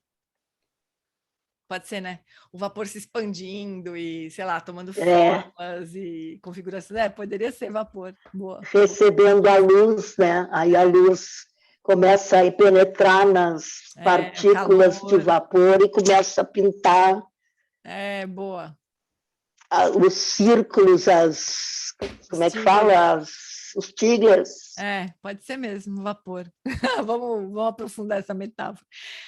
Pode ser, né? O vapor se expandindo e, sei lá, tomando formas e configurações. Poderia ser vapor. Boa. Recebendo a luz, né? Aí a luz começa a penetrar nas partículas de vapor e começa a pintar. Boa. Os círculos, como é que fala? Os tigres. Pode ser mesmo, vapor. vamos aprofundar essa metáfora.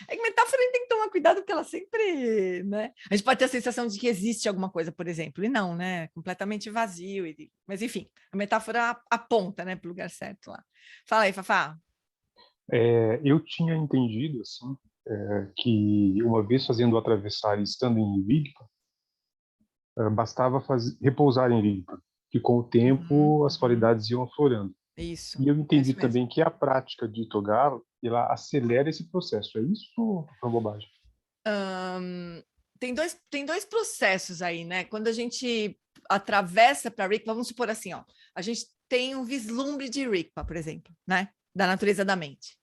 É que metáfora a gente tem que tomar cuidado porque ela sempre, né? A gente pode ter a sensação de que existe alguma coisa, por exemplo, e não, né? Completamente vazio. Mas, enfim, a metáfora aponta, né, para o lugar certo lá. Fala aí, Fafá. Eu tinha entendido, assim, que uma vez fazendo o atravessar e estando em Rigpa, bastava repousar em Rigpa, que com o tempo as qualidades iam aflorando. Isso. E eu entendi também que a prática de Togalo, ela acelera esse processo. É isso ou é uma bobagem? Tem dois processos aí, né? Quando a gente atravessa para Rigpa, vamos supor assim, ó, a gente tem um vislumbre de Rigpa, por exemplo, né? Da natureza da mente.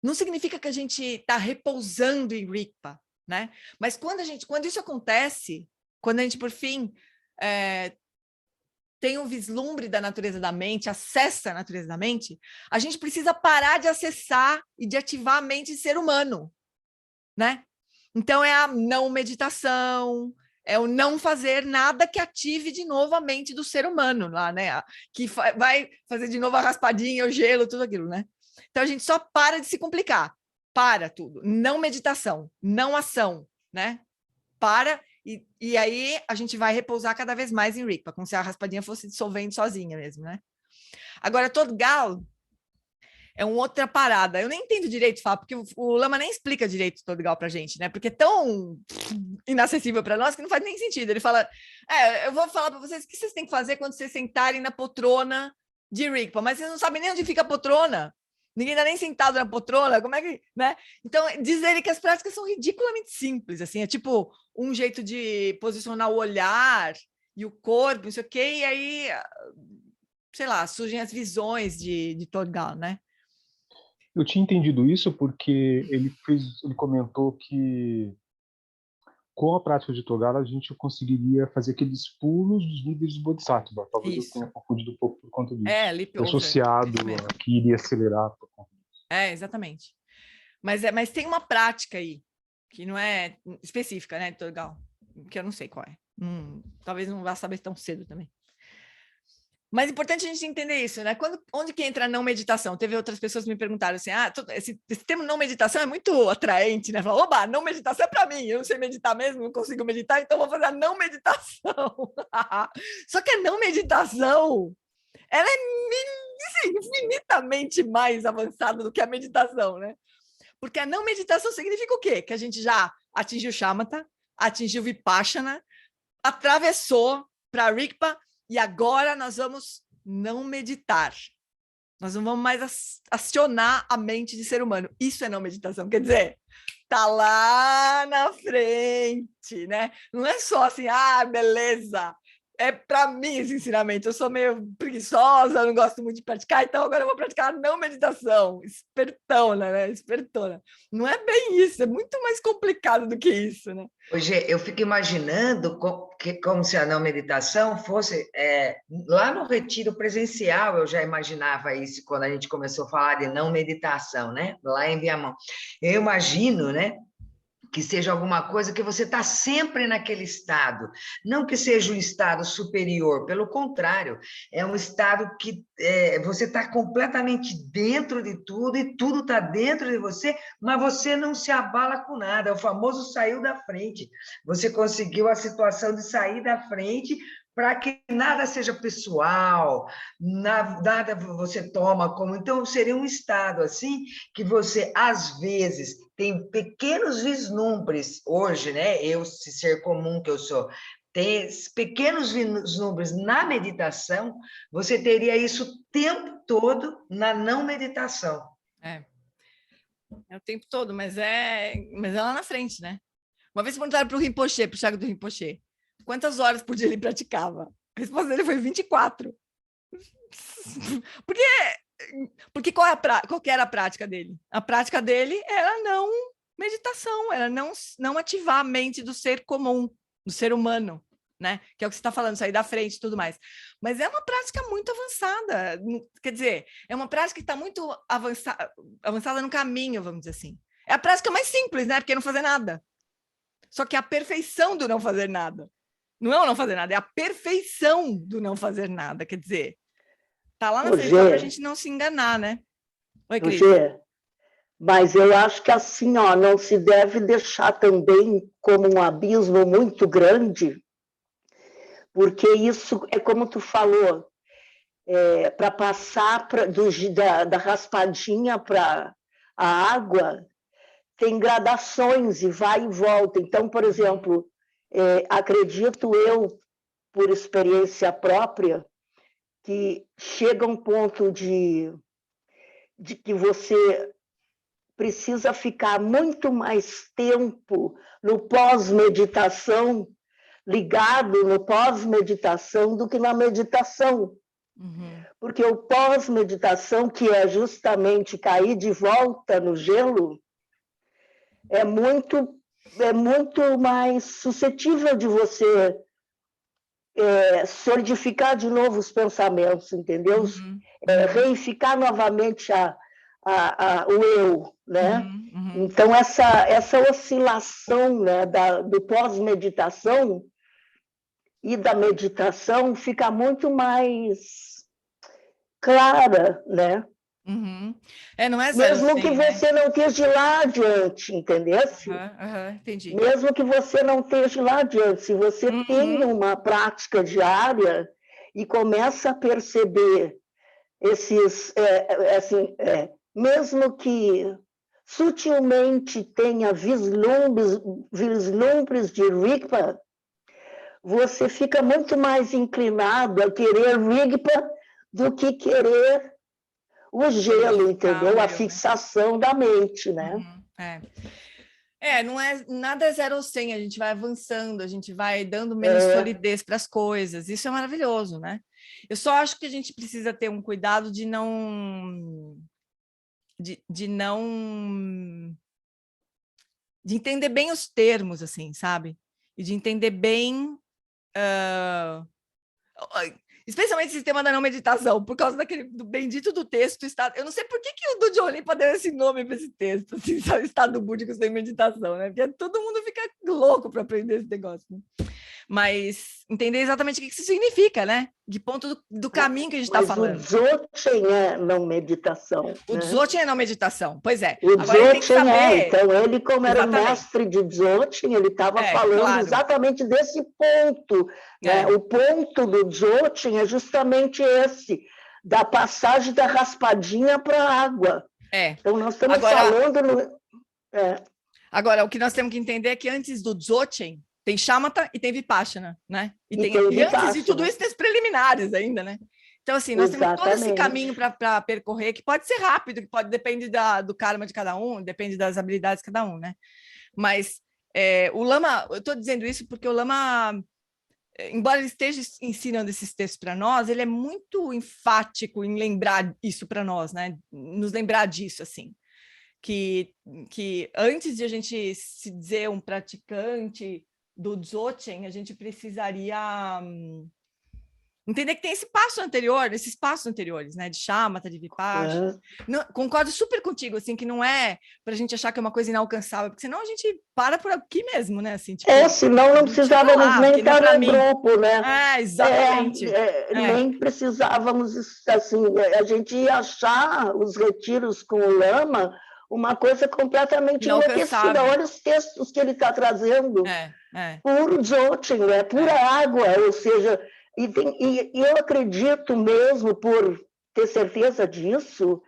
Não significa que a gente está repousando em Rigpa, né? Mas quando isso acontece, quando a gente, por fim, tem um vislumbre da natureza da mente, acessa a natureza da mente, a gente precisa parar de acessar e de ativar a mente de ser humano, né? Então, é a não meditação, é o não fazer nada que ative de novo a mente do ser humano lá, né? Que vai fazer de novo a raspadinha, o gelo, tudo aquilo, né? Então, a gente só para de se complicar. Para tudo. Não meditação, não ação, né? Para, e aí a gente vai repousar cada vez mais em Rigpa, como se a raspadinha fosse dissolvendo sozinha mesmo, né? Agora, Todgal é uma outra parada. Eu nem entendo direito, Fá, porque o Lama nem explica direito Todgal pra gente, né? Porque é tão inacessível para nós que não faz nem sentido. Ele fala, eu vou falar para vocês o que vocês têm que fazer quando vocês sentarem na poltrona de Rigpa, mas vocês não sabem nem onde fica a poltrona. Ninguém está nem sentado na poltrona, como é que, né? Então, diz ele que as práticas são ridiculamente simples, assim, é tipo um jeito de posicionar o olhar e o corpo, não sei o quê, e aí, sei lá, surgem as visões de Todgal, né? Eu tinha entendido isso porque ele comentou que com a prática de Togara a gente conseguiria fazer aqueles pulos dos níveis de Bodhisattva. Talvez eu tenha confundido um pouco por conta disso. Associado a que iria acelerar por conta disso. Exatamente. Mas tem uma prática aí, que não é específica, né, de Todgal, que eu não sei qual é. Talvez não vá saber tão cedo também. Mas é importante a gente entender isso, né? Onde que entra a não meditação? Teve outras pessoas que me perguntaram assim, esse termo não meditação é muito atraente, né? Falaram, oba, não meditação é para mim, eu não sei meditar mesmo, não consigo meditar, então vou fazer a não meditação. Só que a não meditação, ela é infinitamente mais avançada do que a meditação, né? Porque a não meditação significa o quê? Que a gente já atingiu Shamatha, atingiu Vipassana, atravessou para Rigpa, e agora nós vamos não meditar. Nós não vamos mais acionar a mente de ser humano. Isso é não meditação. Quer dizer, tá lá na frente, né? Não é só assim, beleza. É para mim esse ensinamento. Eu sou meio preguiçosa, não gosto muito de praticar, então agora eu vou praticar a não meditação. Espertona, né? Espertona. Não é bem isso, é muito mais complicado do que isso, né? Hoje eu fico imaginando como se a não meditação fosse lá no retiro presencial. Eu já imaginava isso quando a gente começou a falar de não meditação, né? Lá em Viamão. Eu imagino, né? Que seja alguma coisa que você está sempre naquele estado, não que seja um estado superior, pelo contrário, é um estado que você está completamente dentro de tudo e tudo está dentro de você, mas você não se abala com nada, é o famoso saiu da frente, você conseguiu a situação de sair da frente para que nada seja pessoal, nada você toma como... Então, seria um estado assim que você, às vezes, tem pequenos vislumbres, hoje, né? Eu, se ser comum que eu sou, tem pequenos vislumbres na meditação, você teria isso o tempo todo na não meditação. É o tempo todo, mas é lá na frente, né? Uma vez perguntaram para o Rinpoche, para o Chaga do Rinpoche, quantas horas por dia ele praticava? A resposta dele foi 24. Porque qual que era a prática dele? A prática dele era não meditação, era não ativar a mente do ser comum, do ser humano, né? Que é o que você está falando, sair da frente e tudo mais. Mas é uma prática muito avançada, quer dizer, é uma prática que está muito avançada no caminho, vamos dizer assim. É a prática mais simples, né? Porque não fazer nada. Só que a perfeição do não fazer nada. Não é o não fazer nada, é a perfeição do não fazer nada. Quer dizer, tá lá na frente para a gente não se enganar, né? Oi, Cris. Mas eu acho que assim, não se deve deixar também como um abismo muito grande, porque isso é como tu falou, para passar da raspadinha para a água, tem gradações e vai e volta. Então, por exemplo, acredito eu, por experiência própria, que chega um ponto de que você precisa ficar muito mais tempo no pós-meditação, ligado no pós-meditação, do que na meditação. Uhum. Porque o pós-meditação, que é justamente cair de volta no gelo, é muito mais suscetível de você solidificar de novo os pensamentos, entendeu? Uhum. Reificar novamente o eu, né? Uhum. Então, essa oscilação, né, do pós-meditação e da meditação fica muito mais clara, né? Uhum. Não é mesmo 0, que você não esteja lá adiante, entendeu? Entendi. Mesmo que você não esteja lá adiante, se você tem uma prática diária e começa a perceber esses, mesmo que sutilmente tenha vislumbres de Rigpa, você fica muito mais inclinado a querer Rigpa do que querer o gelo, entendeu? A né? fixação da mente, né? Não é nada é 0 ou 100, a gente vai avançando, a gente vai dando menos solidez para as coisas. Isso é maravilhoso, né? Eu só acho que a gente precisa ter um cuidado de não de entender bem os termos, assim, sabe? E de entender bem especialmente esse tema da não meditação, por causa do bendito do texto. Eu não sei por que o Dude Olimpa deu esse nome para esse texto, assim, estado búdico sem meditação, né? Porque todo mundo fica louco para aprender esse negócio, né? Mas entender exatamente o que isso significa, né? De ponto do caminho que a gente está falando. O Dzogchen é não meditação. O Dzogchen é não meditação, pois é. O Dzogchen então ele, como era mestre de Dzogchen, ele estava falando exatamente desse ponto. Né? O ponto do Dzogchen é justamente esse, da passagem da raspadinha para a água. Então, nós estamos falando... Agora, o que nós temos que entender é que antes do Dzogchen, tem Shamatha e tem Vipassana, né? E antes de tudo isso, tem os preliminares ainda, né? Então, assim, nós temos todo esse caminho para percorrer, que pode ser rápido, que depende do karma de cada um, depende das habilidades de cada um, né? Mas o Lama, eu estou dizendo isso porque o Lama, embora ele esteja ensinando esses textos para nós, ele é muito enfático em lembrar isso para nós, né? Nos lembrar disso, assim. Que antes de a gente se dizer um praticante do Dzogchen, a gente precisaria entender que tem esses passos anteriores, né? De Shamatha, de Vipassana. Concordo super contigo, assim, que não é para a gente achar que é uma coisa inalcançável, porque senão a gente para por aqui mesmo, né? Assim, tipo, senão não precisávamos nem estar no grupo, né? Exatamente. Nem precisávamos, assim, a gente ia achar os retiros com o Lama uma coisa completamente enlouquecida. Olha os textos que ele está trazendo. Puro Dzogchen, pura água, ou seja, e eu acredito mesmo, por ter certeza disso,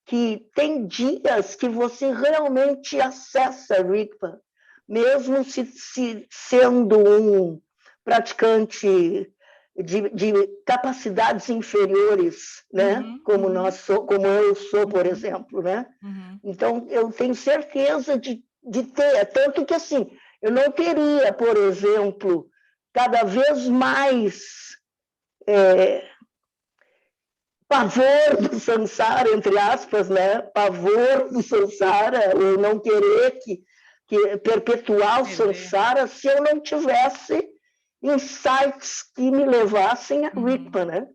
que tem dias que você realmente acessa Rigpa, mesmo se sendo um praticante de capacidades inferiores, né? Como eu sou, por exemplo, né? Então, eu tenho certeza de ter, tanto que, assim, eu não teria, por exemplo, cada vez mais pavor do samsara, entre aspas, né? Pavor do samsara, ou não querer que perpetuar o samsara se eu não tivesse insights que me levassem a Rigpa, né?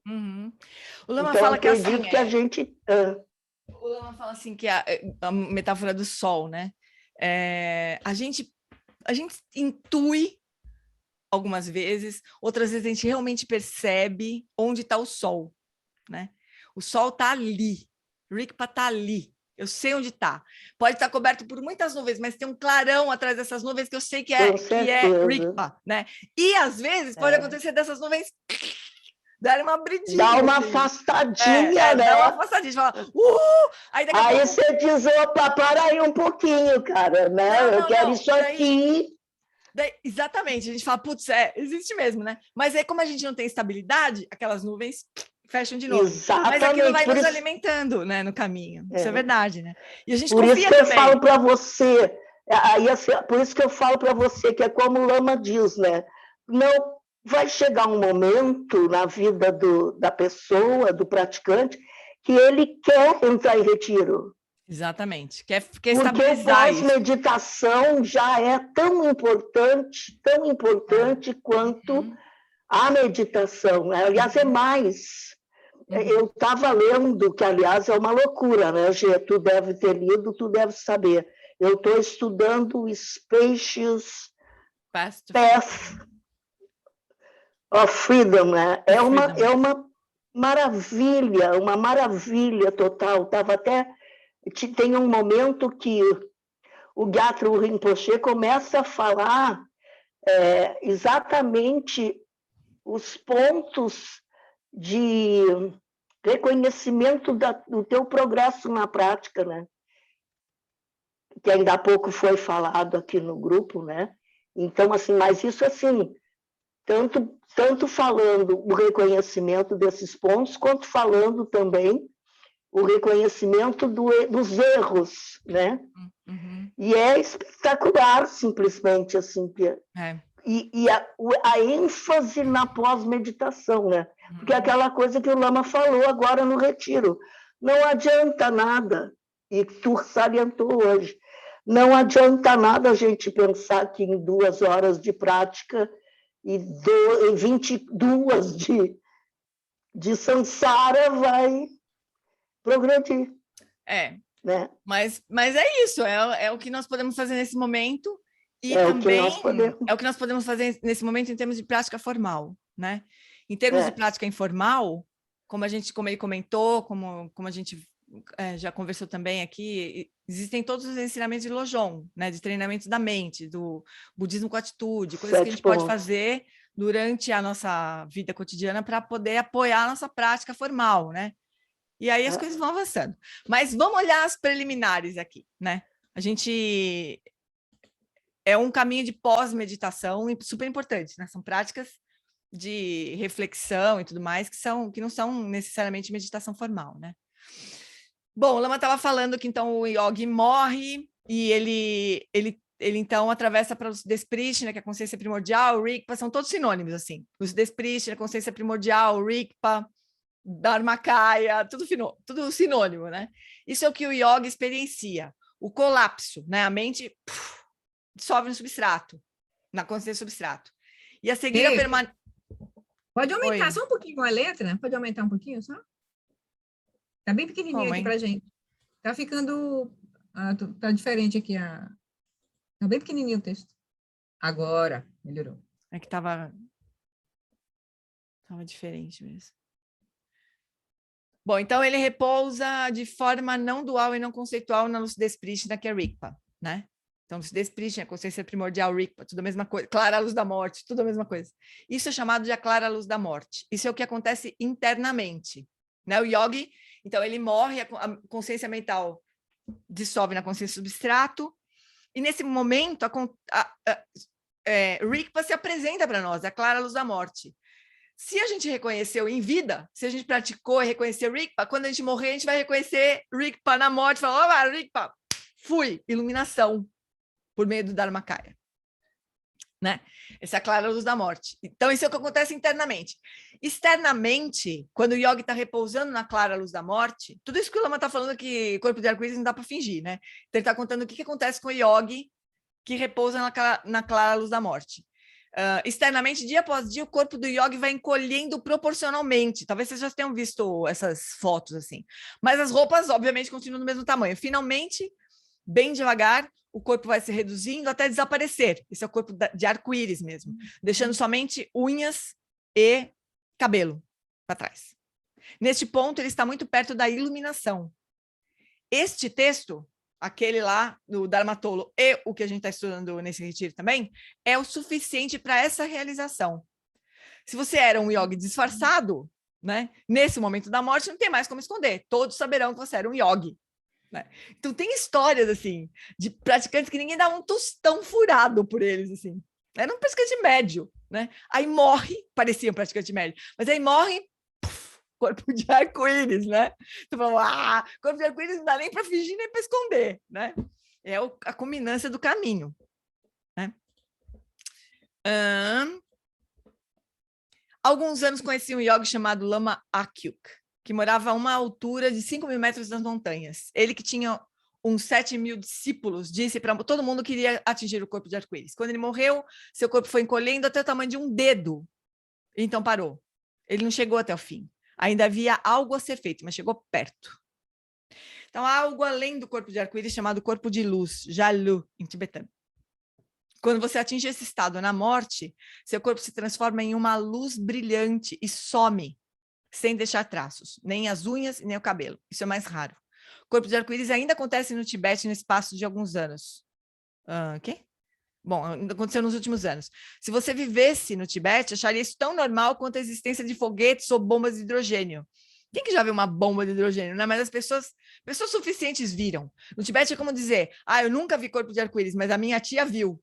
O Lama então, fala que acredito assim, que a gente... O Lama fala assim que a metáfora do sol, né? A gente intui algumas vezes, outras vezes a gente realmente percebe onde está o sol, né? O sol está ali, Rigpa está ali. Eu sei onde está. Pode estar coberto por muitas nuvens, mas tem um clarão atrás dessas nuvens que eu sei que é Rigpa, né? E às vezes pode acontecer dessas nuvens dar uma abridinha. Dá uma afastadinha, né? Dá uma afastadinha. Fala, aí pouco... você diz, opa, para aí um pouquinho, cara, né? Eu quero isso aqui. Exatamente. A gente fala, putz, existe mesmo, né? Mas aí, como a gente não tem estabilidade, aquelas nuvens fecham de novo. Exatamente. Mas aquilo vai nos alimentando, né, no caminho. Isso é verdade, né? E a gente por confia isso que eu também. falo para você, por isso que eu falo para você, que é como o Lama diz, né? Não vai chegar um momento na vida da pessoa, do praticante, que ele quer entrar em retiro. Exatamente. Quer porque estabilizar isso. Porque a meditação já é tão importante quanto a meditação. Né? Aliás, é mais. Eu estava lendo, que, aliás, é uma loucura, né, Gê? Tu deve ter lido, tu deve saber. Eu estou estudando o Spacious Path of Freedom, né? É uma maravilha total. Tem um momento que o Gyatro Rinpoche começa a falar exatamente os pontos de reconhecimento do teu progresso na prática, né? Que ainda há pouco foi falado aqui no grupo, né? Então, assim, mas isso, assim, tanto falando o reconhecimento desses pontos, quanto falando também o reconhecimento dos erros, né? Uhum. E é espetacular, simplesmente, assim. E a ênfase na pós-meditação, né? Porque é aquela coisa que o Lama falou agora no retiro. Não adianta nada, e tu salientou hoje, não adianta nada a gente pensar que em 2 horas de prática e 22 de samsara vai progredir. Né? Mas é isso, é o que nós podemos fazer nesse momento e é também é o que nós podemos fazer nesse momento em termos de prática formal, né? Em termos de prática informal, como ele comentou, como a gente já conversou também aqui, existem todos os ensinamentos de Lojong, né? De treinamento da mente, do budismo com atitude, coisas que a gente pode fazer durante a nossa vida cotidiana para poder apoiar a nossa prática formal, né? E aí as coisas vão avançando. Mas vamos olhar as preliminares aqui, né? A gente... É um caminho de pós-meditação super importante, né? São práticas de reflexão e tudo mais que não são necessariamente meditação formal, né? Bom, o Lama estava falando que então o yogi morre e ele então atravessa para o Sudesh-Prishna, que é a consciência primordial, o Rigpa, são todos sinônimos, assim. O Sudesh-Prishna, a consciência primordial, o Rigpa, Dharmakaya, tudo sinônimo, né? Isso é o que o yoga experiencia, o colapso, né? A mente dissolve no substrato, na consciência do substrato. E a seguir a permanência... Pode aumentar só um pouquinho a letra? Pode aumentar um pouquinho só? Tá bem pequenininho aqui pra gente. Tá ficando... tá diferente aqui. Tá bem pequenininho o texto. Agora, melhorou. É que tava diferente mesmo. Bom, então ele repousa de forma não dual e não conceitual na lucidez prístina, que é Rigpa, né? Então, lucidez prístina, consciência primordial, Rigpa, tudo a mesma coisa. Clara luz da morte, tudo a mesma coisa. Isso é chamado de a clara luz da morte. Isso é o que acontece internamente, né? O yogi, então, ele morre, a consciência mental dissolve na consciência substrato, e nesse momento, Rigpa se apresenta para nós, a clara luz da morte. Se a gente reconheceu em vida, se a gente praticou e reconheceu Rigpa, quando a gente morrer, a gente vai reconhecer Rigpa na morte, falar, olá, Rigpa, fui, iluminação, por meio do Dharmakaya. Né? Essa é a clara luz da morte. Então, isso é o que acontece internamente. Externamente, quando o yogi está repousando na clara luz da morte, tudo isso que o Lama está falando que corpo de arco-íris não dá para fingir, né? Então, ele está contando o que acontece com o yogi que repousa na clara luz da morte. Externamente, dia após dia, o corpo do yogi vai encolhendo proporcionalmente. Talvez vocês já tenham visto essas fotos assim. Mas as roupas, obviamente, continuam do mesmo tamanho. Finalmente, bem devagar, o corpo vai se reduzindo até desaparecer. Esse é o corpo de arco-íris mesmo. Deixando somente unhas e cabelo para trás. Neste ponto, ele está muito perto da iluminação. Este texto... aquele lá do Dharmatolo e o que a gente está estudando nesse retiro também, é o suficiente para essa realização. Se você era um yogi disfarçado, né, nesse momento da morte, não tem mais como esconder. Todos saberão que você era um yogi. Né? Então, tem histórias, assim, de praticantes que ninguém dá um tostão furado por eles, assim. Era um praticante médio, né? Aí morre, parecia um praticante médio, mas aí morre... corpo de arco-íris, né? Tu fala, corpo de arco-íris não dá nem para fingir, nem para esconder, né? É a culminância do caminho, né? Alguns anos conheci um yogi chamado Lama Akyuk, que morava a uma altura de 5.000 metros das montanhas. Ele que tinha uns 7.000 discípulos, disse para todo mundo que queria atingir o corpo de arco-íris. Quando ele morreu, seu corpo foi encolhendo até o tamanho de um dedo. Então parou. Ele não chegou até o fim. Ainda havia algo a ser feito, mas chegou perto. Então, há algo além do corpo de arco-íris chamado corpo de luz, Jalu, em tibetano. Quando você atinge esse estado na morte, seu corpo se transforma em uma luz brilhante e some, sem deixar traços, nem as unhas nem o cabelo. Isso é mais raro. O corpo de arco-íris ainda acontece no Tibete no espaço de alguns anos. Quê? Bom, aconteceu nos últimos anos. Se você vivesse no Tibete, acharia isso tão normal quanto a existência de foguetes ou bombas de hidrogênio. Quem que já viu uma bomba de hidrogênio? Não, mas as pessoas suficientes viram. No Tibete é como dizer, eu nunca vi corpo de arco-íris, mas a minha tia viu.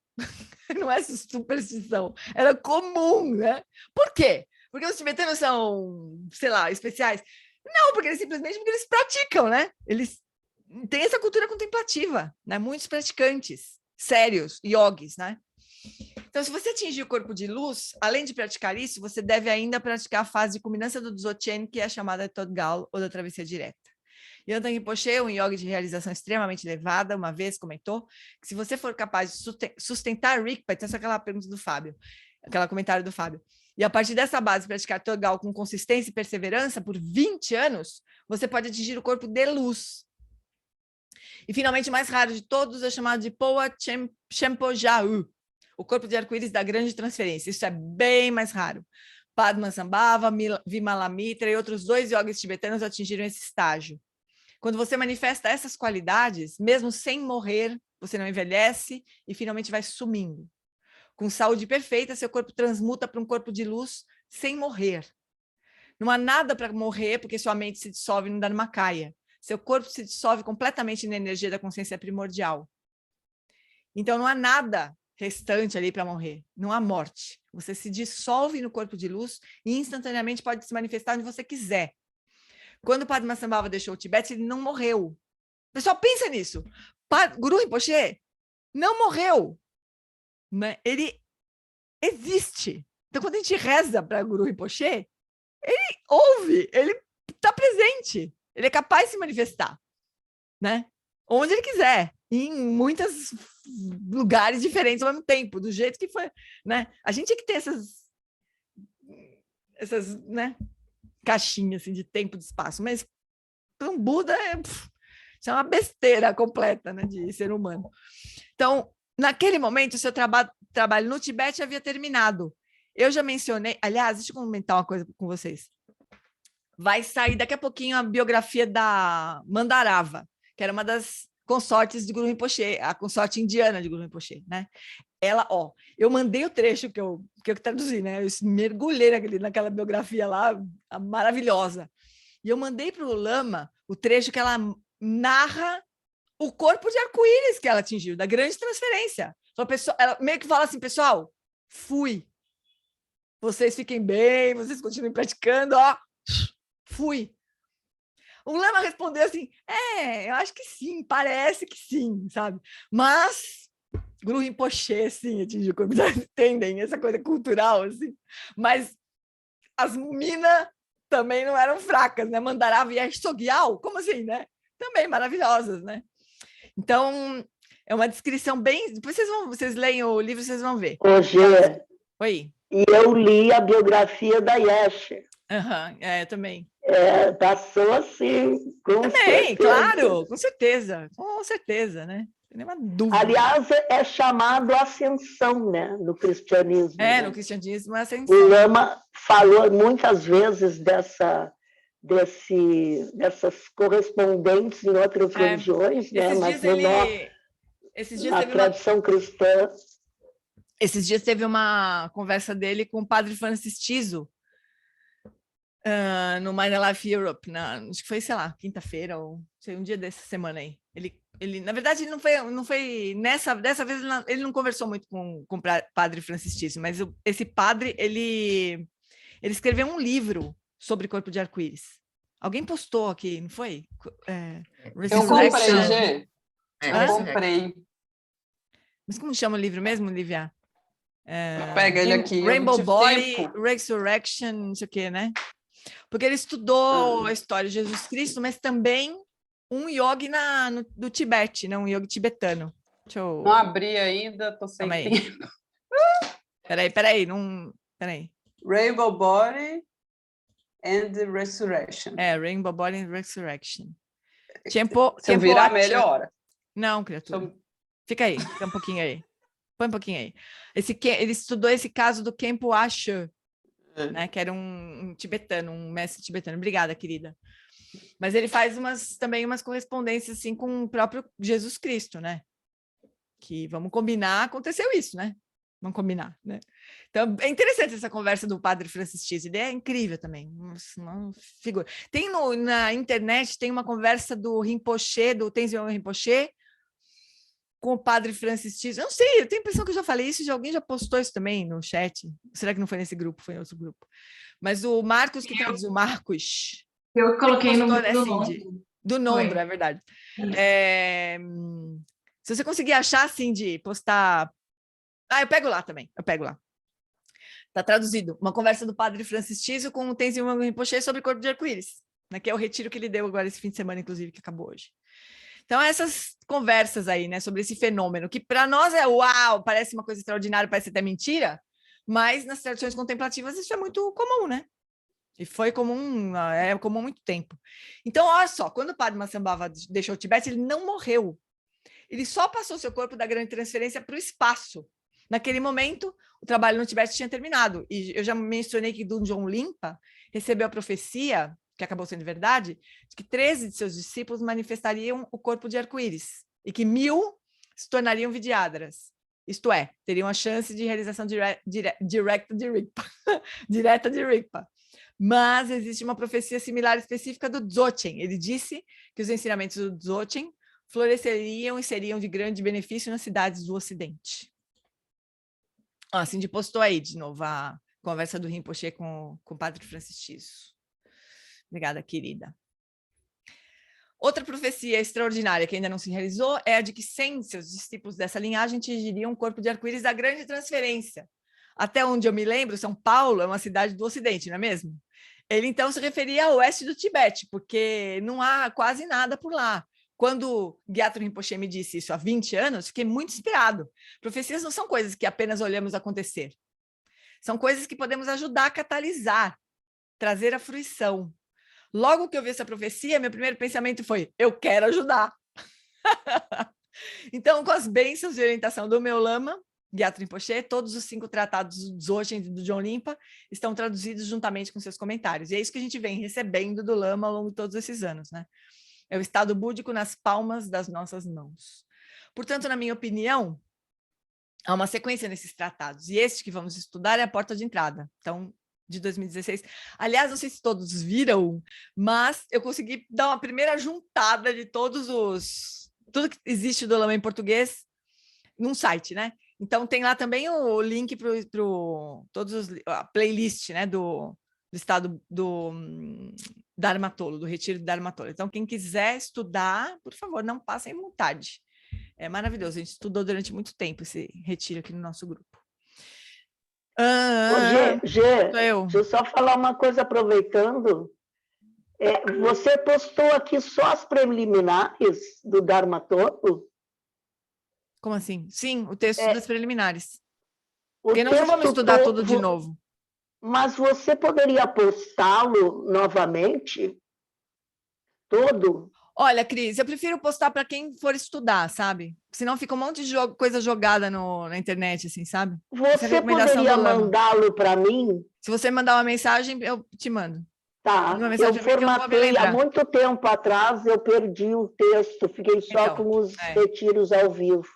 Não é superstição. Era comum, né? Por quê? Porque os tibetanos são, sei lá, especiais. Não, porque simplesmente porque eles praticam, né? Eles têm essa cultura contemplativa, né? Muitos praticantes sérios, yogis, né? Então, se você atingir o corpo de luz, além de praticar isso, você deve ainda praticar a fase de culminância do Dzogchen, que é a chamada Todgal, ou da travessia direta. Yantan Rinpoche, um yogi de realização extremamente elevada, uma vez comentou que se você for capaz de sustentar Rigpa, então essa é aquela pergunta do Fábio, aquele comentário do Fábio, e a partir dessa base praticar Todgal com consistência e perseverança por 20 anos, você pode atingir o corpo de luz. E finalmente, o mais raro de todos é chamado de Poa Chempo Jau, o corpo de arco-íris da grande transferência. Isso é bem mais raro. Padmasambhava, Vimalamitra e outros 2 yogis tibetanos atingiram esse estágio. Quando você manifesta essas qualidades, mesmo sem morrer, você não envelhece e finalmente vai sumindo. Com saúde perfeita, seu corpo transmuta para um corpo de luz sem morrer. Não há nada para morrer, porque sua mente se dissolve no Dharmakaya. Seu corpo se dissolve completamente na energia da consciência primordial. Então, não há nada restante ali para morrer. Não há morte. Você se dissolve no corpo de luz e instantaneamente pode se manifestar onde você quiser. Quando o Padmasambhava deixou o Tibete, ele não morreu. Pessoal, pensa nisso. Guru Rinpoche não morreu. Né? Ele existe. Então, quando a gente reza para Guru Rinpoche, ele ouve, ele está presente. Ele é capaz de se manifestar, né? Onde ele quiser, em muitos lugares diferentes ao mesmo tempo, do jeito que foi, né? A gente tem que ter essas, né, caixinhas assim, de tempo e de espaço, mas para um Buda isso é uma besteira completa, né, de ser humano. Então, naquele momento, o seu trabalho no Tibete havia terminado. Eu já mencionei, aliás, deixa eu comentar uma coisa com vocês. Vai sair daqui a pouquinho a biografia da Mandarava, que era uma das consortes de Guru Rinpoche, a consorte indiana de Guru Rinpoche, né? Ela, eu mandei o trecho que eu traduzi, né? Eu mergulhei naquela biografia lá, maravilhosa. E eu mandei para o Lama o trecho que ela narra o corpo de arco-íris que ela atingiu, da grande transferência. Ela meio que fala assim, pessoal, fui. Vocês fiquem bem, vocês continuem praticando, fui. O Lama respondeu assim, eu acho que sim, parece que sim, sabe? Mas Guru Rinpoche, sim, atingiu o corpo, entendem? Essa coisa cultural, assim. Mas as minas também não eram fracas, né? Mandarava e Sogyal, como assim, né? Também maravilhosas, né? Então, é uma descrição bem... Depois vocês leem o livro, vocês vão ver. Gê, Oi. E eu li a biografia da Yeshe. Eu também. Passou assim, com também, certeza. Claro, com certeza, né? Não tem nenhuma dúvida. Aliás, é chamado ascensão, né, no cristianismo. Né? No cristianismo é ascensão. O Lama falou muitas vezes dessas correspondentes em outras religiões, né? Mas na tradição cristã. Esses dias teve uma conversa dele com o padre Francis Tiso, no My Life Europe, acho que foi, sei lá, quinta-feira, ou sei, um dia dessa semana aí. Ele, na verdade, ele não foi dessa vez ele não conversou muito com o padre Francis Tiso, mas esse padre, ele escreveu um livro sobre corpo de arco-íris. Alguém postou aqui, não foi? Eu comprei, Gê. Eu comprei. Mas como chama o livro mesmo, Lívia? Pega ele aqui. Rainbow Body, Resurrection, não sei o quê, né? Porque ele estudou a história de Jesus Cristo, mas também um yogi do Tibete, né? Um yogi tibetano. Não abri ainda, estou sem tempo. Peraí. Rainbow Body and Resurrection. Rainbow Body and Resurrection. Se eu virar, melhora. Não, criatura. Fica aí, fica um pouquinho aí. Põe um pouquinho aí. Ele estudou esse caso do Khenpo Ashe, né, que era um tibetano, um mestre tibetano. Obrigada, querida. Mas ele faz também umas correspondências assim, com o próprio Jesus Cristo, né? Que, vamos combinar, aconteceu isso, né? Vamos combinar, né? Então, é interessante essa conversa do padre Francis Tiso. Ele é incrível também. Uma figura. Tem na internet, tem uma conversa do Rinpoche, do Tenzin Rinpoche, com o padre Francis Tiso. Eu não sei, eu tenho a impressão que eu já falei isso, alguém já postou isso também no chat. Será que não foi nesse grupo? Foi em outro grupo. Mas o Marcos, que traduziu, Marcos, Eu coloquei no postou, né, do Cindy? Nondro. Do Nondro, Foi. é verdade. Se você conseguir achar, Cindy, postar... Ah, eu pego lá também, eu pego lá. Está traduzido. Uma conversa do padre Francis Tiso com o Tenzin Wangyal Rinpoche sobre o corpo de arco-íris, né, que é o retiro que ele deu agora esse fim de semana, inclusive, que acabou hoje. Então, essas conversas aí, né, sobre esse fenômeno, que para nós é uau, parece uma coisa extraordinária, parece até mentira, mas nas tradições contemplativas isso é muito comum, né? E foi comum, é comum há muito tempo. Então, olha só, quando o padre Massambhava deixou o Tibete, ele não morreu. Ele só passou seu corpo da grande transferência para o espaço. Naquele momento, o trabalho no Tibete tinha terminado. E eu já mencionei que Dunjong Limpa recebeu a profecia, que acabou sendo verdade, de que 13 de seus discípulos manifestariam o corpo de arco-íris e que 1000 se tornariam vidyadharas. Isto é, teriam a chance de realização direta de Rigpa. direta de Rigpa. Mas existe uma profecia similar específica do Dzogchen. Ele disse que os ensinamentos do Dzogchen floresceriam e seriam de grande benefício nas cidades do Ocidente. A Cindy postou aí de novo a conversa do Rinpoche com o padre Francis Tiso. Obrigada, querida. Outra profecia extraordinária que ainda não se realizou é a de que 100 seus discípulos dessa linhagem atingiriam um corpo de arco-íris da grande transferência. Até onde eu me lembro, São Paulo é uma cidade do Ocidente, não é mesmo? Ele, então, se referia ao oeste do Tibete, porque não há quase nada por lá. Quando Gyatro Rinpoche me disse isso há 20 anos, fiquei muito inspirado. Profecias não são coisas que apenas olhamos acontecer. São coisas que podemos ajudar a catalisar, trazer à fruição. Logo que eu vi essa profecia, meu primeiro pensamento foi, eu quero ajudar. Então, com as bênçãos de orientação do meu lama, Gyatro Rinpoche, todos os 5 tratados do Dzogchen e do John Limpa estão traduzidos juntamente com seus comentários. E é isso que a gente vem recebendo do lama ao longo de todos esses anos, né? É o estado búdico nas palmas das nossas mãos. Portanto, na minha opinião, há uma sequência nesses tratados. E este que vamos estudar é a porta de entrada. Então, de 2016. Aliás, não sei se todos viram, mas eu consegui dar uma primeira juntada de tudo que existe do lama em português num site, né? Então, tem lá também o link para a playlist, né, do estado do Dharmatolo, do retiro de Dharmatolo. Então, quem quiser estudar, por favor, não passem vontade. É maravilhoso, a gente estudou durante muito tempo esse retiro aqui no nosso grupo. Deixa eu só falar uma coisa, aproveitando. Você postou aqui só as preliminares do Dharmatolo? Como assim? Sim, o texto das preliminares. Porque nós não vamos estudar tudo de novo. Mas você poderia postá-lo novamente? Todo? Olha, Cris, eu prefiro postar para quem for estudar, sabe? Senão fica um monte de coisa jogada na internet, assim, sabe? Você poderia mandá-lo para mim? Se você mandar uma mensagem, eu te mando. Tá, eu formatei há muito tempo atrás, eu perdi o texto, fiquei só com os retiros ao vivo.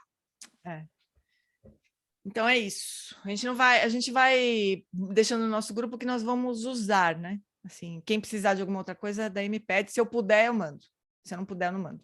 Então é isso. A gente vai deixando no nosso grupo que nós vamos usar, né? Assim, quem precisar de alguma outra coisa, daí me pede. Se eu puder, eu mando. Se eu não puder, eu não mando.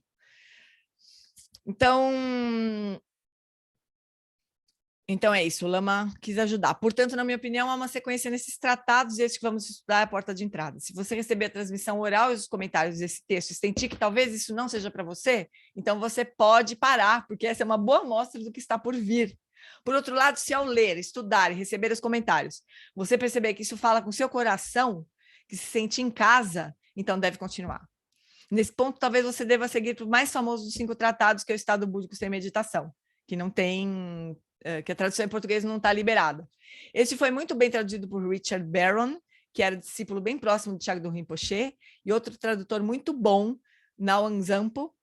Então é isso, o Lama quis ajudar. Portanto, na minha opinião, há uma sequência nesses tratados, e esse que vamos estudar é a porta de entrada. Se você receber a transmissão oral e os comentários desse texto e sentir que talvez isso não seja para você, então você pode parar, porque essa é uma boa amostra do que está por vir. Por outro lado, se ao ler, estudar e receber os comentários, você perceber que isso fala com o seu coração, que se sente em casa, então deve continuar. Nesse ponto, talvez você deva seguir para o mais famoso dos 5 tratados, que é o Estado Búdico Sem Meditação, que não tem... que a tradução em português não está liberada. Esse foi muito bem traduzido por Richard Barron, que era discípulo bem próximo de Chagdul Rinpoche, e outro tradutor muito bom, Nawang Zampo,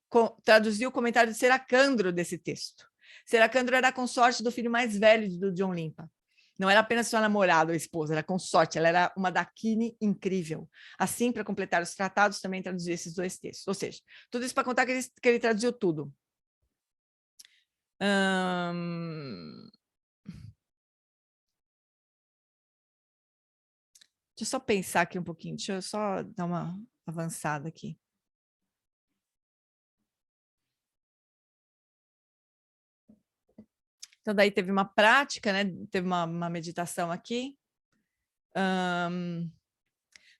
traduziu o comentário de Seracandro desse texto. Seracandro era a consorte do filho mais velho do John Limpa. Não era apenas sua namorada ou esposa, era consorte, ela era uma dakini incrível. Assim, para completar os tratados, também traduziu esses 2 textos. Ou seja, tudo isso para contar que ele traduziu tudo. Deixa eu só pensar aqui um pouquinho, deixa eu só dar uma avançada aqui. Então, daí teve uma prática, né? Teve uma meditação aqui.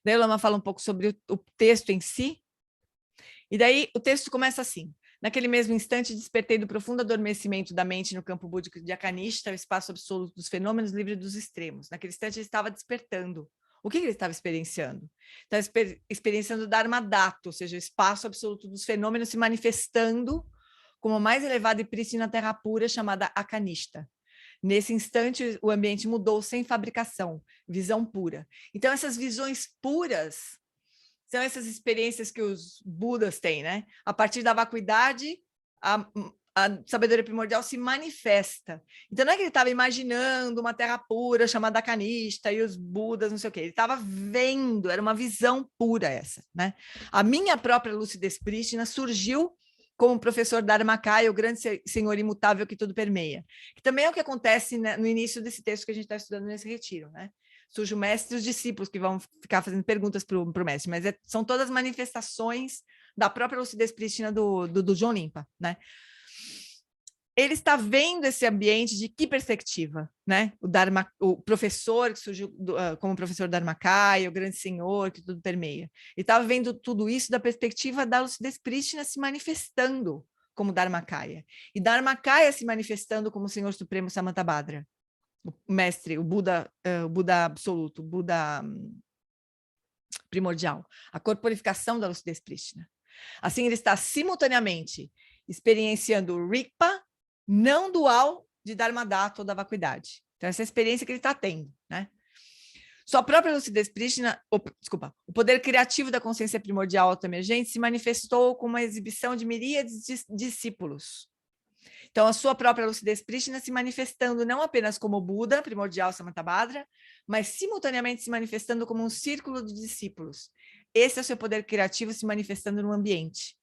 Daí o Lama fala um pouco sobre o texto em si. E daí o texto começa assim: naquele mesmo instante, despertei do profundo adormecimento da mente no campo búdico de Akanishta, o espaço absoluto dos fenômenos, livre dos extremos. Naquele instante, ele estava despertando. O que ele estava experienciando? Estava experienciando o Dharma-dato, ou seja, o espaço absoluto dos fenômenos se manifestando como a mais elevada e prístina terra pura, chamada Akanishta. Nesse instante, o ambiente mudou sem fabricação, visão pura. Então, essas visões puras são essas experiências que os Budas têm, né? A partir da vacuidade, a sabedoria primordial se manifesta. Então, não é que ele estava imaginando uma terra pura chamada Akanishta e os Budas, não sei o quê. Ele estava vendo, era uma visão pura essa, né? A minha própria lucidez prístina surgiu como professor Dharmakaya, o grande senhor imutável que tudo permeia. Que também é o que acontece, né, no início desse texto que a gente está estudando nesse retiro, né? Surge o mestre e os discípulos que vão ficar fazendo perguntas para o mestre, mas são todas manifestações da própria lucidez prístina do John Limpa, né? Ele está vendo esse ambiente de que perspectiva, né? O professor que surgiu como professor Dharmakaya, o grande senhor que tudo permeia. Ele estava vendo tudo isso da perspectiva da lucidez prístina se manifestando como Dharmakaya. E Dharmakaya se manifestando como o Senhor Supremo Samantabhadra, o mestre, o Buda absoluto, o Buda primordial, a corporificação da lucidez prístina. Assim, ele está simultaneamente experienciando o Rigpa não dual de Dharma-dato ou da vacuidade. Então, essa é a experiência que ele está tendo, né? Sua própria lucidez prístina, o poder criativo da consciência primordial autoemergente se manifestou com uma exibição de miríades de discípulos. Então, a sua própria lucidez prístina se manifestando não apenas como Buda, primordial Samantabhadra, mas simultaneamente se manifestando como um círculo de discípulos. Esse é o seu poder criativo se manifestando no ambiente.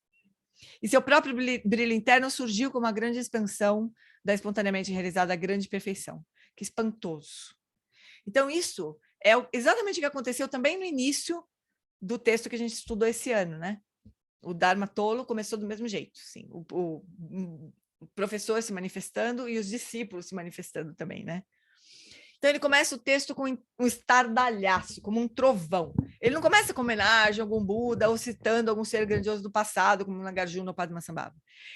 E seu próprio brilho interno surgiu como uma grande expansão da espontaneamente realizada grande perfeição. Que espantoso. Então, isso é exatamente o que aconteceu também no início do texto que a gente estudou esse ano, né? O Dharma Tolo começou do mesmo jeito, sim. O professor se manifestando e os discípulos se manifestando também, né? Então, ele começa o texto com um estardalhaço, como um trovão. Ele não começa com homenagem a algum Buda ou citando algum ser grandioso do passado, como Nagarjuna ou Padmasambhava.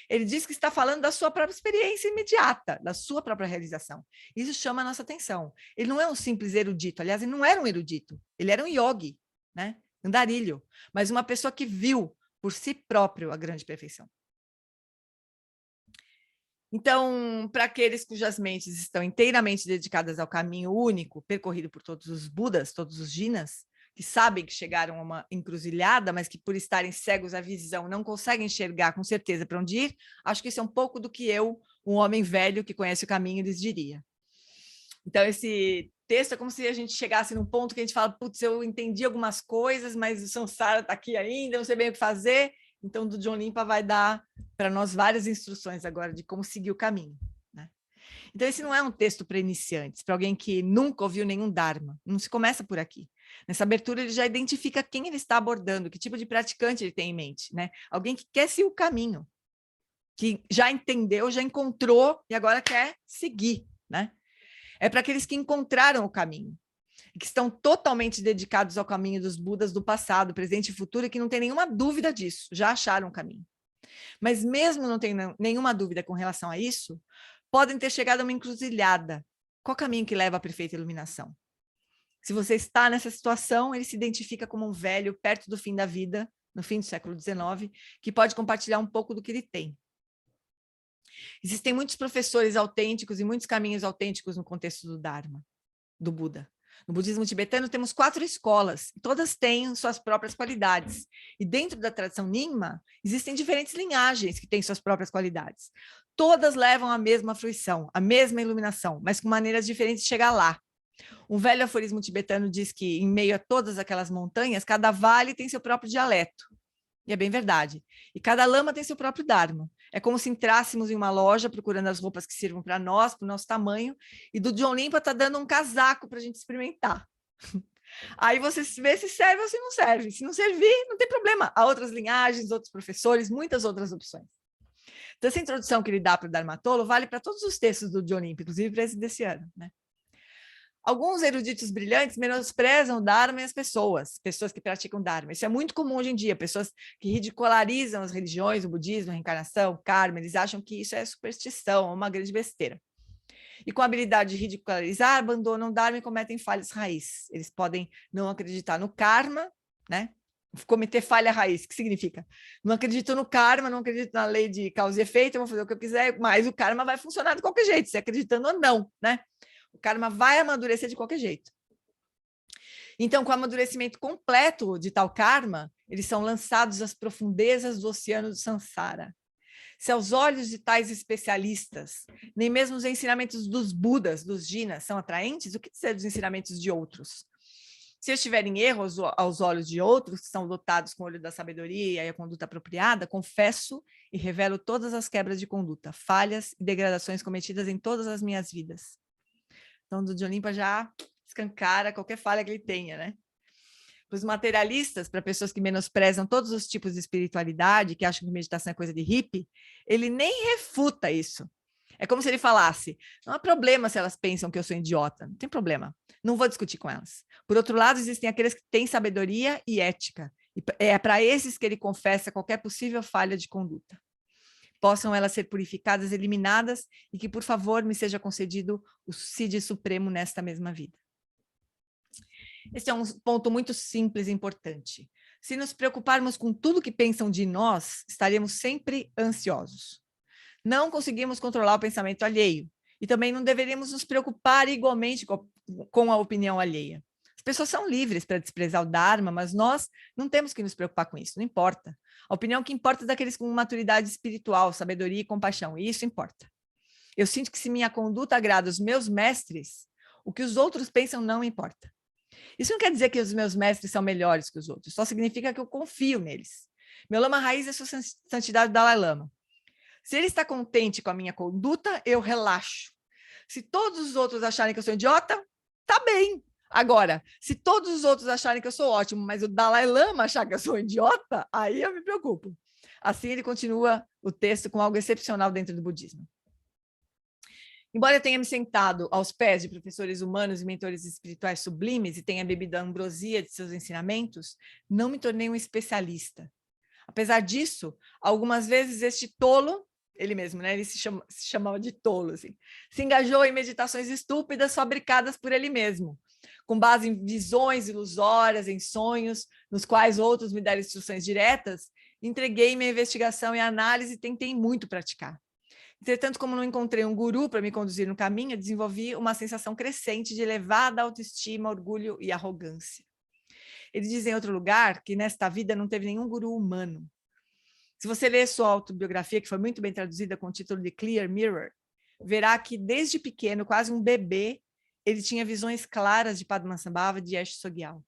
Ele diz que está falando da sua própria experiência imediata, da sua própria realização. Isso chama a nossa atenção. Ele não é um simples erudito. Aliás, ele não era um erudito. Ele era um yogi, né? Andarilho. Mas uma pessoa que viu por si próprio a grande perfeição. Então, para aqueles cujas mentes estão inteiramente dedicadas ao caminho único, percorrido por todos os Budas, todos os Jinas, que sabem que chegaram a uma encruzilhada, mas que por estarem cegos à visão não conseguem enxergar com certeza para onde ir, acho que isso é um pouco do que eu, um homem velho que conhece o caminho, lhes diria. Então, esse texto é como se a gente chegasse num ponto que a gente fala, putz, eu entendi algumas coisas, mas o Samsara está aqui ainda, não sei bem o que fazer. Então, do John Limpa vai dar para nós várias instruções agora de como seguir o caminho, né? Então, esse não é um texto para iniciantes, para alguém que nunca ouviu nenhum Dharma. Não se começa por aqui. Nessa abertura, ele já identifica quem ele está abordando, que tipo de praticante ele tem em mente, né? Alguém que quer seguir o caminho, que já entendeu, já encontrou e agora quer seguir, né? É para aqueles que encontraram o caminho, que estão totalmente dedicados ao caminho dos Budas do passado, presente e futuro, e que não tem nenhuma dúvida disso, já acharam o caminho. Mas mesmo não tendo nenhuma dúvida com relação a isso, podem ter chegado a uma encruzilhada. Qual caminho que leva à perfeita iluminação? Se você está nessa situação, ele se identifica como um velho perto do fim da vida, no fim do século XIX, que pode compartilhar um pouco do que ele tem. Existem muitos professores autênticos e muitos caminhos autênticos no contexto do Dharma, do Buda. No budismo tibetano temos 4 escolas, e todas têm suas próprias qualidades. E dentro da tradição Nyingma, existem diferentes linhagens que têm suas próprias qualidades. Todas levam à mesma fruição, à mesma iluminação, mas com maneiras diferentes de chegar lá. Um velho aforismo tibetano diz que, em meio a todas aquelas montanhas, cada vale tem seu próprio dialeto. E é bem verdade. E cada lama tem seu próprio Dharma. É como se entrássemos em uma loja procurando as roupas que sirvam para nós, para o nosso tamanho, e do John Limpa está dando um casaco para a gente experimentar. Aí você vê se serve ou se não serve. Se não servir, não tem problema. Há outras linhagens, outros professores, muitas outras opções. Então, essa introdução que ele dá para o Dharma Tolo vale para todos os textos do John Limpa, inclusive para esse desse ano, né? Alguns eruditos brilhantes menosprezam o Dharma e as pessoas que praticam Dharma. Isso é muito comum hoje em dia, pessoas que ridicularizam as religiões, o budismo, a reencarnação, o karma, eles acham que isso é superstição, uma grande besteira. E com a habilidade de ridicularizar, abandonam o Dharma e cometem falhas raiz. Eles podem não acreditar no karma, né? Cometer falha raiz, que significa? Não acredito no karma, não acredito na lei de causa e efeito, eu vou fazer o que eu quiser, mas o karma vai funcionar de qualquer jeito, se acreditando ou não, né? O karma vai amadurecer de qualquer jeito. Então, com o amadurecimento completo de tal karma, eles são lançados às profundezas do oceano do Sansara. Se aos olhos de tais especialistas, nem mesmo os ensinamentos dos Budas, dos Jinas, são atraentes, o que dizer dos ensinamentos de outros? Se eu estiver em erro aos olhos de outros, que são dotados com o olho da sabedoria e a conduta apropriada, confesso e revelo todas as quebras de conduta, falhas e degradações cometidas em todas as minhas vidas. Então, do John Limpa já escancara qualquer falha que ele tenha, né? Para os materialistas, para pessoas que menosprezam todos os tipos de espiritualidade, que acham que meditação é coisa de hippie, ele nem refuta isso. É como se ele falasse, não há problema se elas pensam que eu sou idiota, não tem problema, não vou discutir com elas. Por outro lado, existem aqueles que têm sabedoria e ética, e é para esses que ele confessa qualquer possível falha de conduta. Possam elas ser purificadas, eliminadas, e que, por favor, me seja concedido o Cid Supremo nesta mesma vida. Esse é um ponto muito simples e importante. Se nos preocuparmos com tudo que pensam de nós, estaremos sempre ansiosos. Não conseguimos controlar o pensamento alheio, e também não deveríamos nos preocupar igualmente com a opinião alheia. As pessoas são livres para desprezar o Dharma, mas nós não temos que nos preocupar com isso, não importa. A opinião que importa é daqueles com maturidade espiritual, sabedoria e compaixão, e isso importa. Eu sinto que se minha conduta agrada os meus mestres, o que os outros pensam não importa. Isso não quer dizer que os meus mestres são melhores que os outros, só significa que eu confio neles. Meu lama raiz é sua santidade Dalai Lama. Se ele está contente com a minha conduta, eu relaxo. Se todos os outros acharem que eu sou idiota, tá bem. Agora, se todos os outros acharem que eu sou ótimo, mas o Dalai Lama achar que eu sou idiota, aí eu me preocupo. Assim ele continua o texto com algo excepcional dentro do budismo. Embora eu tenha me sentado aos pés de professores humanos e mentores espirituais sublimes e tenha bebido a ambrosia de seus ensinamentos, não me tornei um especialista. Apesar disso, algumas vezes este tolo, ele mesmo, né, ele se chamava de tolo, assim, se engajou em meditações estúpidas fabricadas por ele mesmo, com base em visões ilusórias, em sonhos, nos quais outros me deram instruções diretas, entreguei-me à investigação e análise e tentei muito praticar. Entretanto, como não encontrei um guru para me conduzir no caminho, desenvolvi uma sensação crescente de elevada autoestima, orgulho e arrogância. Ele diz em outro lugar que nesta vida não teve nenhum guru humano. Se você ler sua autobiografia, que foi muito bem traduzida com o título de Clear Mirror, verá que desde pequeno, quase um bebê, ele tinha visões claras de Padmasambhava e de Ash Sogyal.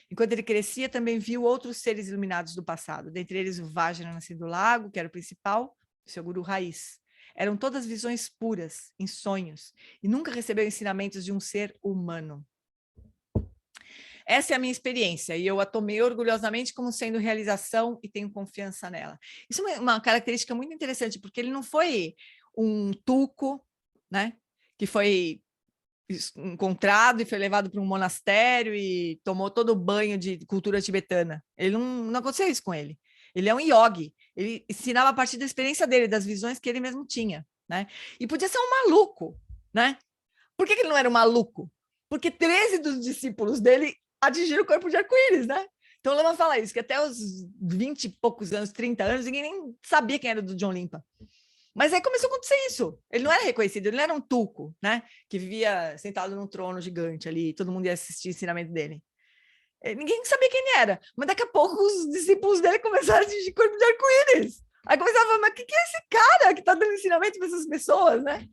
Enquanto ele crescia, também viu outros seres iluminados do passado, dentre eles o Vajra nascido do lago, que era o principal, seu guru raiz. Eram todas visões puras, em sonhos, e nunca recebeu ensinamentos de um ser humano. Essa é a minha experiência, e eu a tomei orgulhosamente como sendo realização e tenho confiança nela. Isso é uma característica muito interessante, porque ele não foi um tuco, né, que foi encontrado e foi levado para um monastério e tomou todo o banho de cultura tibetana. Ele não aconteceu isso com ele. Ele é um yogi, ele ensinava a partir da experiência dele, das visões que ele mesmo tinha, né? E podia ser um maluco, né? Por que ele não era um maluco? Porque 13 dos discípulos dele atingiram o corpo de arco-íris, né? Então o Lama fala isso, que até os 20 e poucos anos, 30 anos, ninguém nem sabia quem era do John Limpa. Mas aí começou a acontecer isso. Ele não era reconhecido, ele não era um tuco, né? Que vivia sentado num trono gigante ali, todo mundo ia assistir o ensinamento dele. Ninguém sabia quem ele era, mas daqui a pouco os discípulos dele começaram a atingir corpo de arco-íris. Aí começavam a falar, mas o que é esse cara que está dando ensinamento para essas pessoas, né?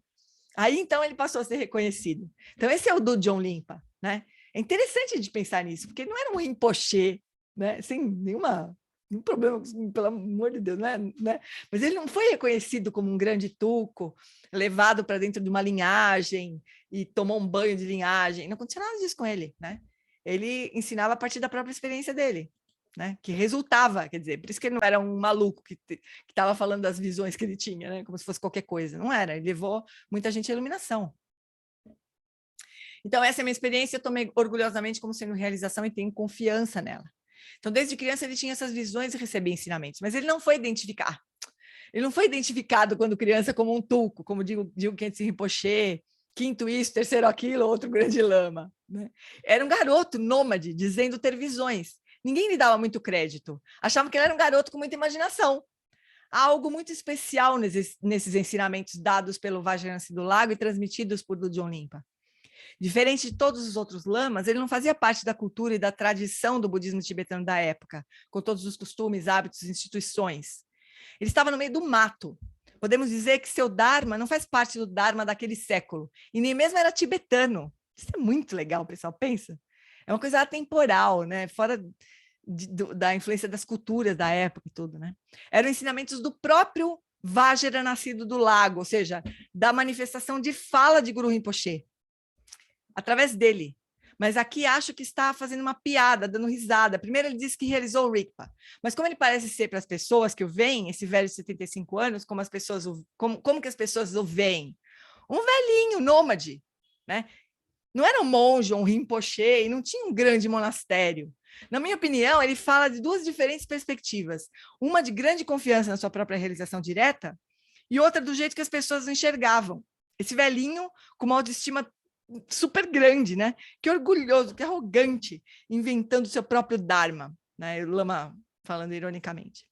Aí, então, ele passou a ser reconhecido. Então, esse é o do John Limpa, né? É interessante de pensar nisso, porque ele não era um rinpoché, né? Sem nenhum problema, pelo amor de Deus, né? Mas ele não foi reconhecido como um grande tuco, levado para dentro de uma linhagem e tomou um banho de linhagem. Não aconteceu nada disso com ele, né? Ele ensinava a partir da própria experiência dele, né? Que resultava, quer dizer, por isso que ele não era um maluco que estava falando das visões que ele tinha, né? Como se fosse qualquer coisa. Não era, ele levou muita gente à iluminação. Então, essa é a minha experiência, eu tomei orgulhosamente como sendo realização e tenho confiança nela. Então, desde criança, ele tinha essas visões e recebia ensinamentos, mas ele não foi identificar. Ele não foi identificado quando criança como um tulco, como digo Khyentse Rinpoche, quinto isso, terceiro aquilo, outro grande lama. Né? Era um garoto nômade, dizendo ter visões. Ninguém lhe dava muito crédito. Achavam que ele era um garoto com muita imaginação. Há algo muito especial nesses ensinamentos dados pelo Vajrayana do Lago e transmitidos por Lodrön Limpa. Diferente de todos os outros lamas, ele não fazia parte da cultura e da tradição do budismo tibetano da época, com todos os costumes, hábitos e instituições. Ele estava no meio do mato. Podemos dizer que seu Dharma não faz parte do Dharma daquele século, e nem mesmo era tibetano. Isso é muito legal, pessoal, pensa. É uma coisa atemporal, né? Fora da influência das culturas da época e tudo, né? Eram ensinamentos do próprio Vajra nascido do lago, ou seja, da manifestação de fala de Guru Rinpoche, através dele. Mas aqui acho que está fazendo uma piada, dando risada. Primeiro ele disse que realizou o Rigpa, mas como ele parece ser para as pessoas que o veem, esse velho de 75 anos, como que as pessoas o veem? Um velhinho nômade, né? Não era um monge ou um Rinpoche, e não tinha um grande monastério. Na minha opinião, ele fala de duas diferentes perspectivas. Uma de grande confiança na sua própria realização direta e outra do jeito que as pessoas o enxergavam. Esse velhinho com uma autoestima super grande, né? Que orgulhoso, que arrogante, inventando seu próprio Dharma, né? O Lama falando ironicamente.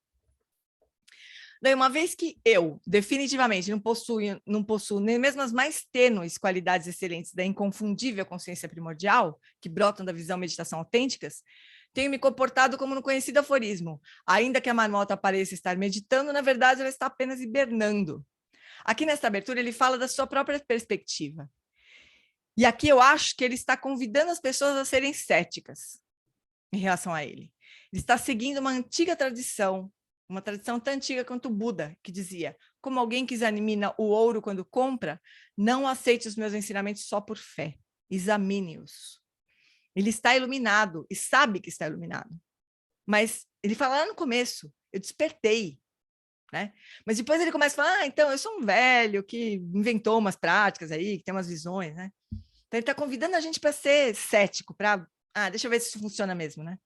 Daí, uma vez que eu, definitivamente, não possuo nem mesmo as mais tênues qualidades excelentes da inconfundível consciência primordial, que brotam da visão meditação autênticas, tenho me comportado como no conhecido aforismo. Ainda que a marmota pareça estar meditando, na verdade, ela está apenas hibernando. Aqui nesta abertura, ele fala da sua própria perspectiva. E aqui eu acho que ele está convidando as pessoas a serem céticas em relação a ele. Ele está seguindo uma antiga tradição, uma tradição tão antiga quanto o Buda, que dizia, como alguém que examina o ouro quando compra, não aceite os meus ensinamentos só por fé, examine-os. Ele está iluminado e sabe que está iluminado. Mas ele fala lá no começo, eu despertei. Né? Mas depois ele começa a falar, então, eu sou um velho que inventou umas práticas aí, que tem umas visões, né? Então, ele está convidando a gente para ser cético, para, deixa eu ver se isso funciona mesmo, né?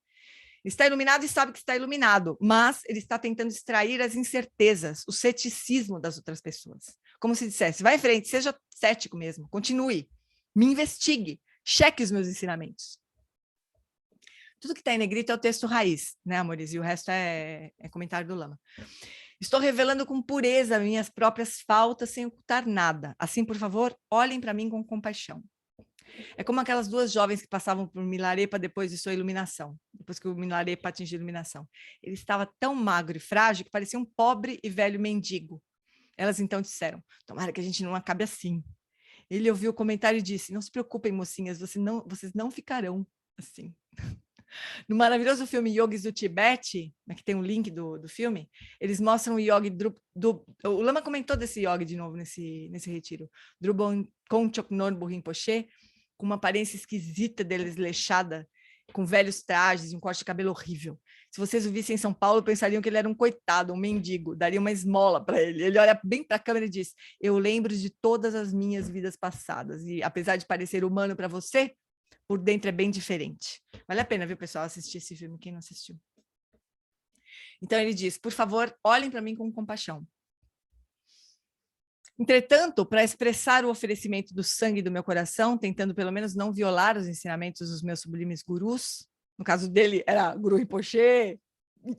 Ele está iluminado e sabe que está iluminado, mas ele está tentando extrair as incertezas, o ceticismo das outras pessoas. Como se dissesse, vai em frente, seja cético mesmo, continue, me investigue, cheque os meus ensinamentos. Tudo que está em negrito é o texto raiz, né, amores? E o resto é comentário do Lama. Estou revelando com pureza minhas próprias faltas sem ocultar nada. Assim, por favor, olhem para mim com compaixão. É como aquelas duas jovens que passavam por Milarepa depois de sua iluminação, depois que o Milarepa atingiu a iluminação. Ele estava tão magro e frágil que parecia um pobre e velho mendigo. Elas então disseram, tomara que a gente não acabe assim. Ele ouviu o comentário e disse, não se preocupem, mocinhas, vocês não ficarão assim. No maravilhoso filme Yogis do Tibete, né, que tem um link do filme, eles mostram o yogi o Lama comentou desse yogi de novo nesse retiro, Drubon Kongchok Norbu Rinpoche, com uma aparência esquisita, desleixada, com velhos trajes e um corte de cabelo horrível. Se vocês o vissem em São Paulo, pensariam que ele era um coitado, um mendigo, daria uma esmola para ele. Ele olha bem para a câmera e diz, eu lembro de todas as minhas vidas passadas, e apesar de parecer humano para você, por dentro é bem diferente. Vale a pena, viu, pessoal, assistir esse filme, quem não assistiu. Então ele diz, por favor, olhem para mim com compaixão. Entretanto, para expressar o oferecimento do sangue do meu coração, tentando pelo menos não violar os ensinamentos dos meus sublimes gurus, no caso dele era Guru Rinpoche,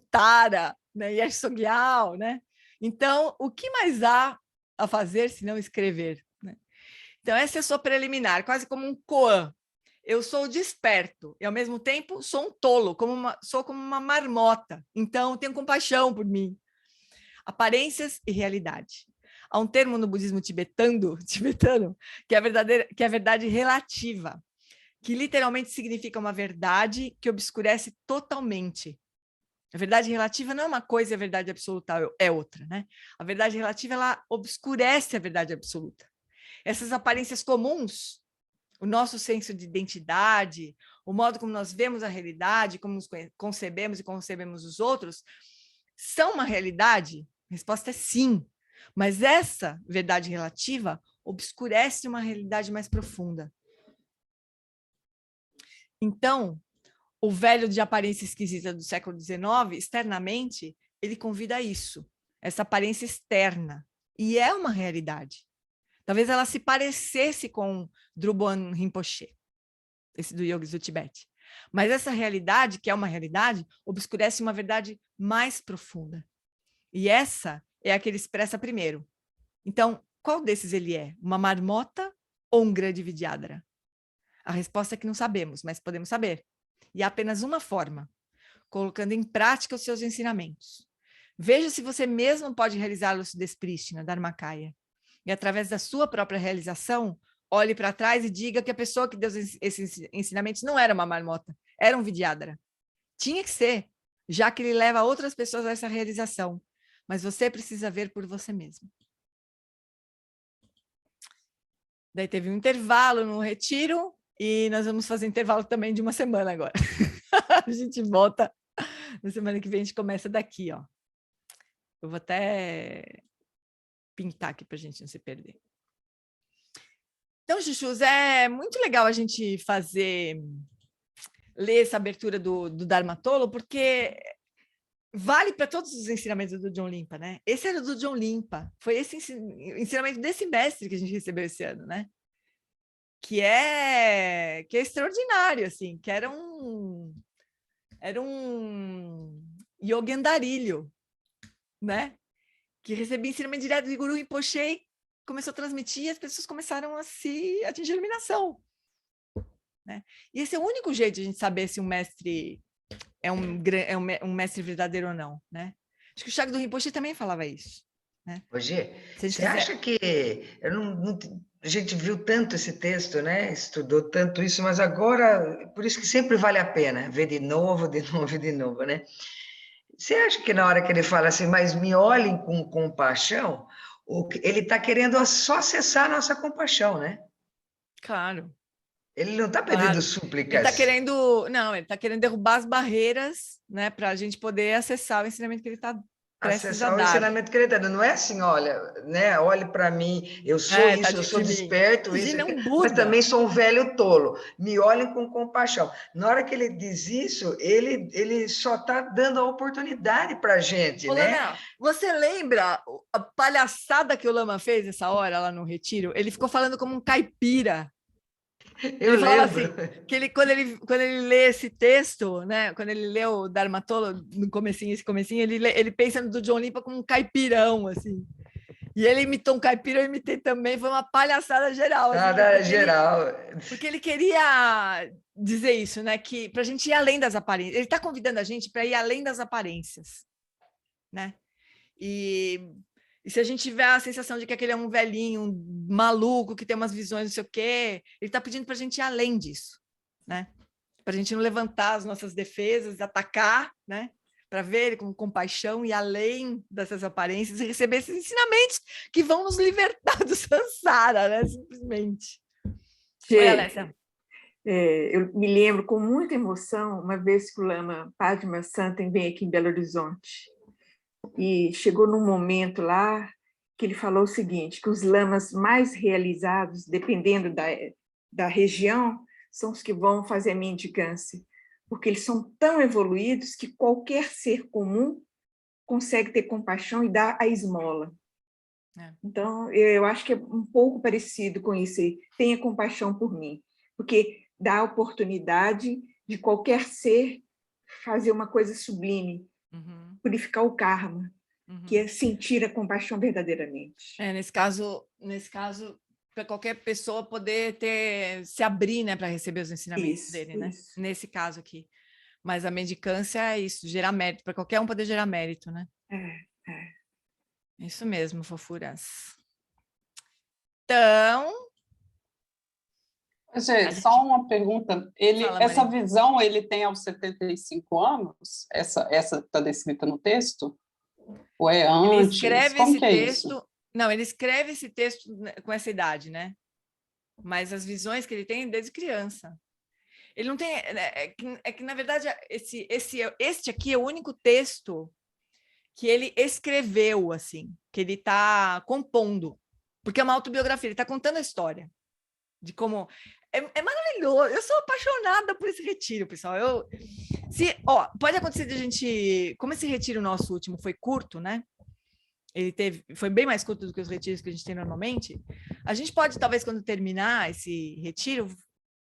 Tara, né, Yesh Sogyal, né? Então, o que mais há a fazer se não escrever? Né? Então, essa é a sua preliminar, quase como um koan. Eu sou desperto e, ao mesmo tempo, sou um tolo, sou como uma marmota. Então, tenho compaixão por mim. Aparências e realidade. Há um termo no budismo tibetano que é a verdade relativa, que literalmente significa uma verdade que obscurece totalmente. A verdade relativa não é uma coisa e a verdade absoluta é outra, né? A verdade relativa, ela obscurece a verdade absoluta. Essas aparências comuns, o nosso senso de identidade, o modo como nós vemos a realidade, como nos concebemos e concebemos os outros, são uma realidade? A resposta é sim. Mas essa verdade relativa obscurece uma realidade mais profunda. Então, o velho de aparência esquisita do século XIX, externamente, ele convida a isso, essa aparência externa. E é uma realidade. Talvez ela se parecesse com Drubon Rinpoche, esse do Yogis do Tibete. Mas essa realidade, que é uma realidade, obscurece uma verdade mais profunda. E essa é a que ele expressa primeiro. Então, qual desses ele é? Uma marmota ou um grande Vidyadhara? A resposta é que não sabemos, mas podemos saber. E há apenas uma forma, colocando em prática os seus ensinamentos. Veja se você mesmo pode realizar a lucidez prístina, Dharmakaya. E através da sua própria realização, olhe para trás e diga que a pessoa que deu esses ensinamentos não era uma marmota, era um Vidyadhara. Tinha que ser, já que ele leva outras pessoas a essa realização. Mas você precisa ver por você mesmo. Daí teve um intervalo no retiro e nós vamos fazer intervalo também de uma semana agora. A gente volta na semana que vem, a gente começa daqui, ó. Eu vou até pintar aqui para a gente não se perder. Então, Chuchus, é muito legal a gente ler essa abertura do Dharmatolo, porque vale para todos os ensinamentos do John Limpa, né? Esse era do John Limpa, foi esse ensinamento desse mestre que a gente recebeu esse ano, né? Que é extraordinário, assim, que era um yogi andarilho, né? Que recebia ensinamento direto do Guru Rinpoche, começou a transmitir e as pessoas começaram a se atingir a iluminação, né? E esse é o único jeito de a gente saber se um mestre é um mestre verdadeiro ou não, né? Acho que o Shagdu Rinpoche também falava isso, né? Hoje, você acha que a gente viu tanto esse texto, né? Estudou tanto isso, mas agora, por isso que sempre vale a pena ver de novo, de novo e de novo, né? Você acha que na hora que ele fala assim, mas me olhem com compaixão, ele está querendo só acessar a nossa compaixão, né? Claro. Ele não está pedindo súplicas. Ele está querendo derrubar as barreiras, né, para a gente poder acessar o ensinamento que ele está prestes a dar. Acessar o ensinamento que ele está dando. Não é assim, olha, né? Olhe para mim, eu sou isso, eu sou desperto, isso, mas também sou um velho tolo. Me olhem com compaixão. Na hora que ele diz isso, ele só está dando a oportunidade para a gente, né? Lana, você lembra a palhaçada que o Lama fez essa hora lá no retiro? Ele ficou falando como um caipira. Eu ele falava lembro. assim, que quando ele lê esse texto, né, quando ele lê o Dharmatolo, no comecinho, ele pensa no do John Limpa como um caipirão, assim. E ele imitou um caipira, eu imitei também, foi uma palhaçada geral. Assim, porque ele queria dizer isso, né, que para a gente ir além das aparências. Ele está convidando a gente para ir além das aparências, né? E se a gente tiver a sensação de que aquele é um velhinho, um maluco, que tem umas visões, não sei o quê, ele está pedindo para a gente ir além disso, né? Para a gente não levantar as nossas defesas, atacar, né? Para ver ele com compaixão e além dessas aparências e receber esses ensinamentos que vão nos libertar do samsara, né? Simplesmente. Oi, Alessia. Eu me lembro com muita emoção, uma vez que o Lama Padma Santen veio aqui em Belo Horizonte. E chegou num momento lá que ele falou o seguinte, que os lamas mais realizados, dependendo da região, são os que vão fazer a mendicância, porque eles são tão evoluídos que qualquer ser comum consegue ter compaixão e dar a esmola. Então, eu acho que é um pouco parecido com isso aí. Tenha compaixão por mim, porque dá a oportunidade de qualquer ser fazer uma coisa sublime, purificar o karma, que é sentir a compaixão verdadeiramente. Nesse caso, para qualquer pessoa poder se abrir, né, para receber os ensinamentos dele, né? Nesse caso aqui. Mas a mendicância é isso, gerar mérito, para qualquer um poder gerar mérito, né? Isso mesmo, fofuras. Então... Gente, só uma pergunta. Essa visão ele tem aos 75 anos? Essa está descrita no texto? Ou é antes? Ele escreve esse texto... Não, ele escreve esse texto com essa idade, né? Mas as visões que ele tem desde criança. Ele não tem... É que na verdade, este aqui é o único texto que ele escreveu, assim, que ele está compondo. Porque é uma autobiografia, ele está contando a história de como... É maravilhoso. Eu sou apaixonada por esse retiro, pessoal. Pode acontecer de a gente... Como esse retiro nosso último foi curto, né? Foi bem mais curto do que os retiros que a gente tem normalmente. A gente pode, talvez, quando terminar esse retiro,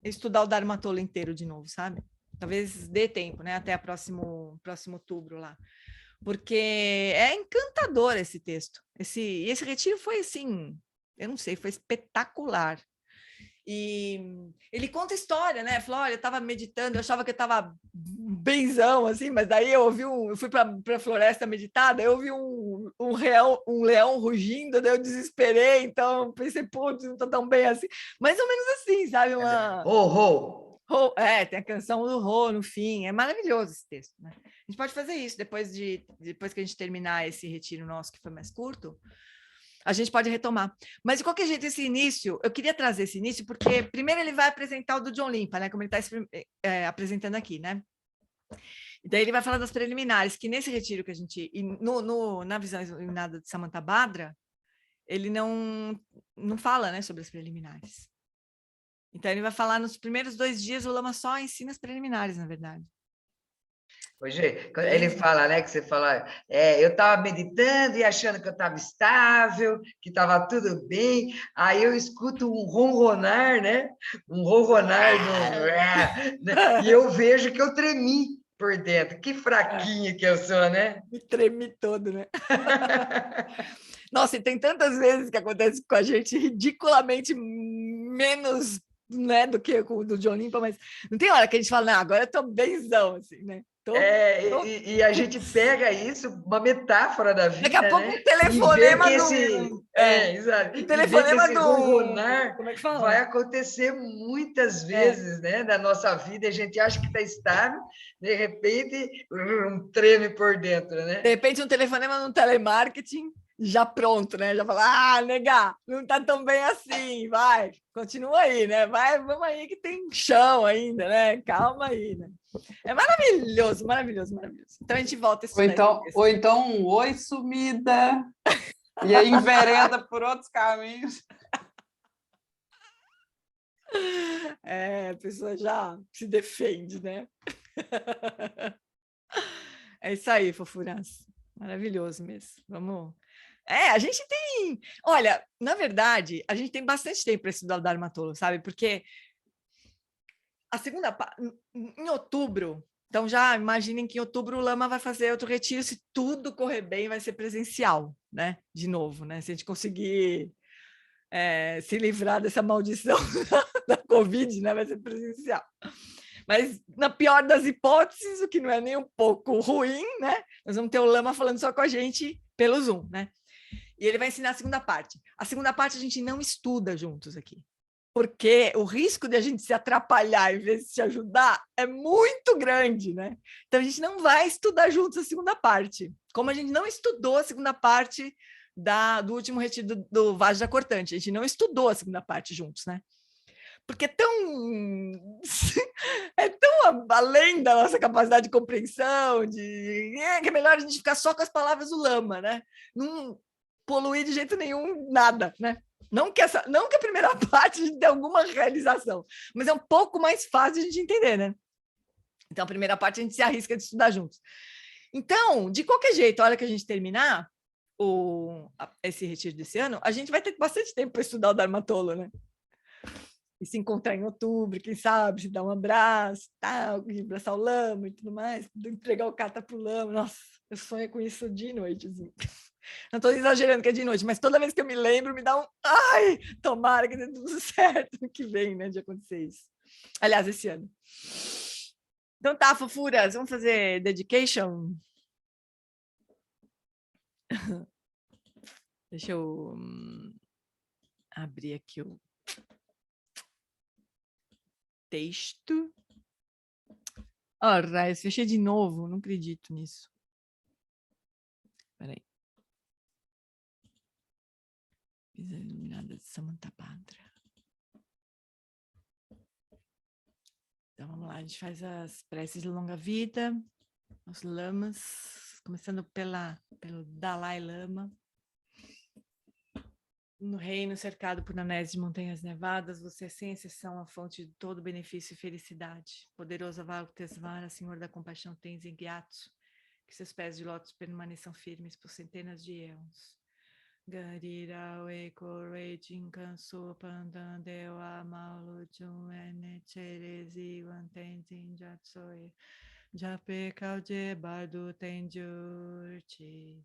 estudar o Dharma Tola inteiro de novo, sabe? Talvez dê tempo, né? Até próximo outubro lá. Porque é encantador esse texto. Esse retiro foi assim, eu não sei, foi espetacular. E ele conta a história, né? Falou, olha, eu estava meditando, eu achava que eu estava benzão, assim, mas daí eu fui para a floresta meditada, eu ouvi um leão rugindo, daí eu desesperei, então pensei, putz, não estou tão bem assim. Mais ou menos assim, sabe? Tem a canção do Ho no fim, é maravilhoso esse texto, né? A gente pode fazer isso depois que a gente terminar esse retiro nosso, que foi mais curto, a gente pode retomar. Mas, de qualquer jeito, esse início, eu queria trazer esse início, porque primeiro ele vai apresentar o do John Limpa, né? Como ele está apresentando aqui, né? E daí ele vai falar das preliminares, que nesse retiro que a gente... na visão iluminada de Samantabhadra, ele não fala, né, sobre as preliminares. Então, ele vai falar nos primeiros 2 dias, o Lama só ensina as preliminares, na verdade. Hoje, ele fala, né, que você fala, eu estava meditando e achando que eu estava estável, que estava tudo bem, aí eu escuto um ronronar, né, e eu vejo que eu tremi por dentro, que fraquinho que eu sou, né? Me tremi todo, né? Nossa, e tem tantas vezes que acontece com a gente ridiculamente menos, né, do que o do John Limpa, mas não tem hora que a gente fala, não, agora eu tô benzão, assim, né? E a gente pega isso, uma metáfora da vida, daqui a pouco né? um telefonema exato. Um telefonema ronronar como é que fala? vai acontecer muitas vezes, né, na nossa vida, a gente acha que está estável, de repente, um treme por dentro, né? De repente, um telefonema no telemarketing, já pronto, né? Já fala, nega, não tá tão bem assim, vai, continua aí, né? Vai, vamos aí que tem chão ainda, né? Calma aí, né? É maravilhoso, maravilhoso, maravilhoso. Então a gente volta a estudar. Ou então um oi, sumida, e aí envereda por outros caminhos. A pessoa já se defende, né? É isso aí, fofuras. Maravilhoso mesmo. Vamos... a gente tem... Olha, na verdade, a gente tem bastante tempo para estudar o Dharma Tola, sabe? Porque a segunda... Em outubro... Então, já imaginem que em outubro o Lama vai fazer outro retiro, se tudo correr bem, vai ser presencial, né? De novo, né? Se a gente conseguir se livrar dessa maldição da Covid, né? Vai ser presencial. Mas, na pior das hipóteses, o que não é nem um pouco ruim, né? Nós vamos ter o Lama falando só com a gente pelo Zoom, né? E ele vai ensinar a segunda parte. A segunda parte a gente não estuda juntos aqui. Porque o risco de a gente se atrapalhar em vez de se ajudar é muito grande, né? Então, a gente não vai estudar juntos a segunda parte. Como a gente não estudou a segunda parte do último retiro do Vajra Cortante. A gente não estudou a segunda parte juntos, né? Porque é tão além da nossa capacidade de compreensão, que é melhor a gente ficar só com as palavras do Lama, né? Não poluir de jeito nenhum nada, né? Não que a primeira parte a gente tenha alguma realização, mas é um pouco mais fácil de a gente entender, né? Então, a primeira parte a gente se arrisca de estudar juntos. Então, de qualquer jeito, a hora que a gente terminar esse retiro desse ano, a gente vai ter bastante tempo para estudar o Dharma Tola, né? E se encontrar em outubro, quem sabe, se dar um abraço, tal, abraçar o Lama e tudo mais, entregar o kata pro Lama. Nossa, eu sonho com isso de noite, assim. Não estou exagerando que é de noite, mas toda vez que eu me lembro, me dá um... Ai, tomara que dê tudo certo no que vem, né, de acontecer isso. Aliás, esse ano. Então tá, fofuras, vamos fazer dedication? Deixa eu abrir aqui o texto. Ora, eu fechei de novo, não acredito nisso. Espera aí. Visão iluminada de Samantabhadra. Então, vamos lá, a gente faz as preces de longa vida, os lamas, começando pelo Dalai Lama. No reino cercado por anéis de montanhas nevadas, você é sem exceção a fonte de todo benefício e felicidade. Poderoso Avalokitesvara, Senhor da compaixão Tenzin Gyatso, que seus pés de lótus permaneçam firmes por centenas de éons. Garira Eko Rejin Kanso Pandan Dewa Maulu Jun Ene Cherezi Wan Tenzin Gyatsoe Jape Kauje Bardu Tenjurchi.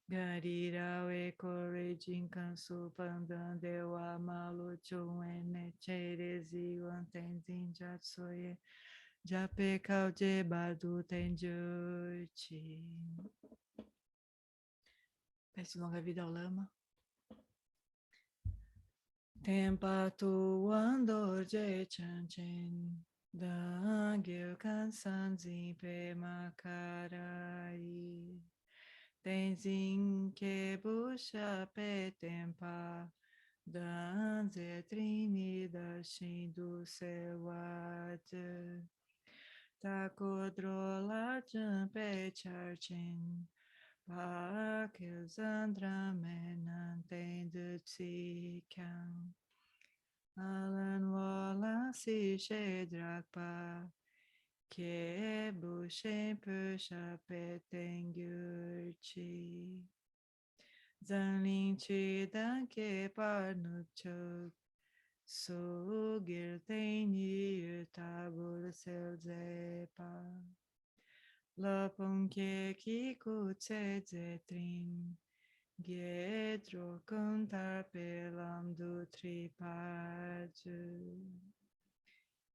Garira Eko Rejin Kanso Pandan Dewa Malu Chun Ene Cherezi Wan Tenzin Jatsoye Jape Kauje Bardu Tenjurchi. Peço longa vida ao lama. Tempa tu andor je chanchen Dangyo Kansan Zinpe Makarai Tenzin que bucha petempa, danze trinida shindu sewate, takodrola jampe charchin, pa que zandra menantende tsikan, alan wala si shedrakpa, que buchem puxa petengurchi. Zanlin chi dan que parnuchok. Sugir tenir tabur selzepa. Lopon que kikutse zetrin. Gedro cantar pelam do tripádio.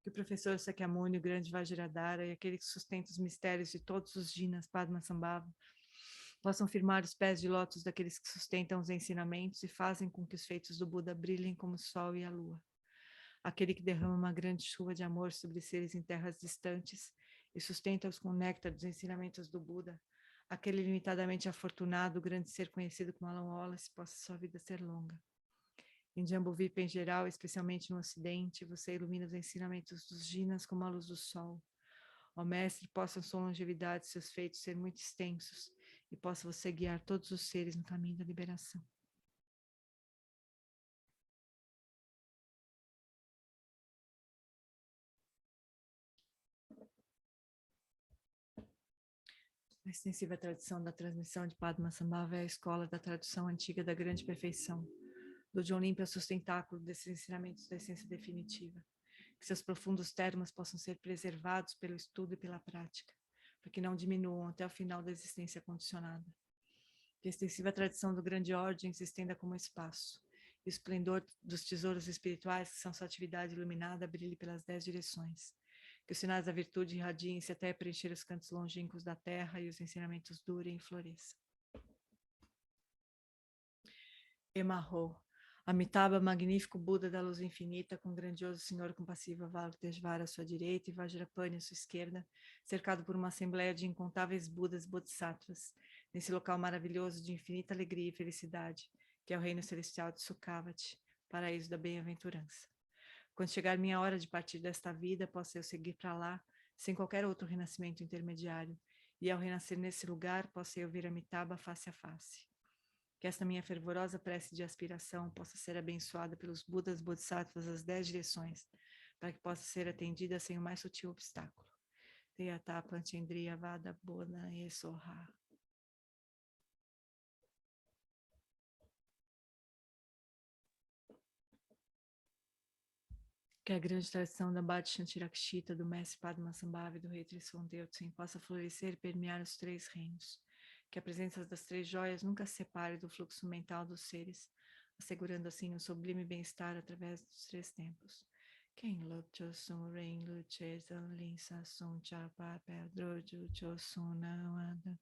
Que o professor Sakyamuni, o grande Vajradhara e aquele que sustenta os mistérios de todos os jinas Padmasambhava possam firmar os pés de lótus daqueles que sustentam os ensinamentos e fazem com que os feitos do Buda brilhem como o sol e a lua. Aquele que derrama uma grande chuva de amor sobre seres em terras distantes e sustenta-os com o néctar dos ensinamentos do Buda. Aquele limitadamente afortunado, o grande ser conhecido como Alan Wallace, possa sua vida ser longa. Em Jambudvipa em geral, especialmente no Ocidente, você ilumina os ensinamentos dos jinas como a luz do sol. Ó Mestre, possam sua longevidade e seus feitos ser muito extensos e possa você guiar todos os seres no caminho da liberação. A extensiva tradição da transmissão de Padmasambhava é a escola da tradução antiga da grande perfeição. Do John Limpa é o sustentáculo desses ensinamentos da essência definitiva. Que seus profundos termos possam ser preservados pelo estudo e pela prática, para que não diminuam até o final da existência condicionada. Que a extensiva tradição do grande ordem se estenda como espaço, e o esplendor dos tesouros espirituais, que são sua atividade iluminada, brilhe pelas 10 direções. Que os sinais da virtude irradiem-se até preencher os cantos longínquos da terra e os ensinamentos durem e floresçam. Emarro. Amitabha, magnífico Buda da luz infinita, com grandioso Senhor compassivo Avalokitesvara à sua direita e Vajrapani à sua esquerda, cercado por uma assembleia de incontáveis Budas Bodhisattvas, nesse local maravilhoso de infinita alegria e felicidade, que é o reino celestial de Sukhavati, paraíso da bem-aventurança. Quando chegar minha hora de partir desta vida, possa eu seguir para lá, sem qualquer outro renascimento intermediário, e ao renascer nesse lugar, possa eu ver Amitabha face a face. Que esta minha fervorosa prece de aspiração possa ser abençoada pelos Budas Bodhisattvas das 10 direções, para que possa ser atendida sem o mais sutil obstáculo. Teyata Panchendriya Vada Bodha Esoha. Que a grande tradição da Bhakti Shantirakshita, do mestre Padmasambhava e do rei Triswan Tenzin possa florescer e permear os 3 reinos. Que a presença das 3 joias nunca se separe do fluxo mental dos seres, assegurando assim o sublime bem-estar através dos 3 tempos. Quem Lopchosun Ren Luchezan Linsa Sun Chapa Pedroju Chosunawada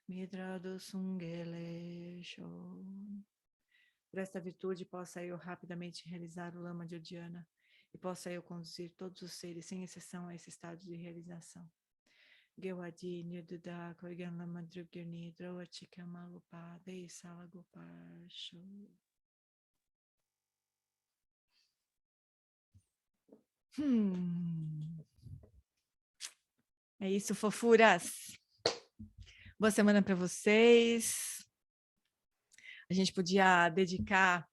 Midrado Sungele Show. Por esta virtude possa eu rapidamente realizar o lama de Uddiyana e possa eu conduzir todos os seres sem exceção a esse estado de realização. Gewadi Nirduda Koigan Lama Drugirni Drawachika Malupa Deisala Gopasho. É isso, fofuras. Boa semana para vocês. A gente podia dedicar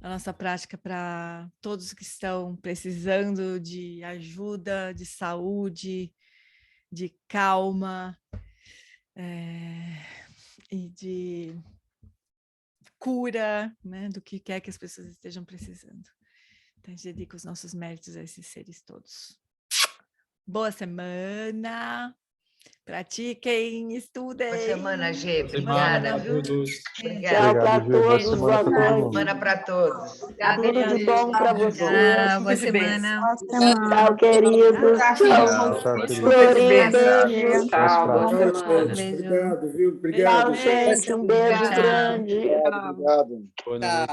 a nossa prática para todos que estão precisando de ajuda, de saúde, de calma, e de cura, né, do que quer que as pessoas estejam precisando. Então, a gente dedica os nossos méritos a esses seres todos. Boa semana! Pratiquem, estudem. Boa semana, Gê. Obrigada. Tchau para todos. Boa Semana para todos. Tudo de bom para vocês. Boa semana. Tchau, queridos. Tchau, Florida. Tchau, boa semana. Beijo. Obrigado, viu? Obrigado. Tchau, gente. Um beijo grande. Obrigado. Boa noite.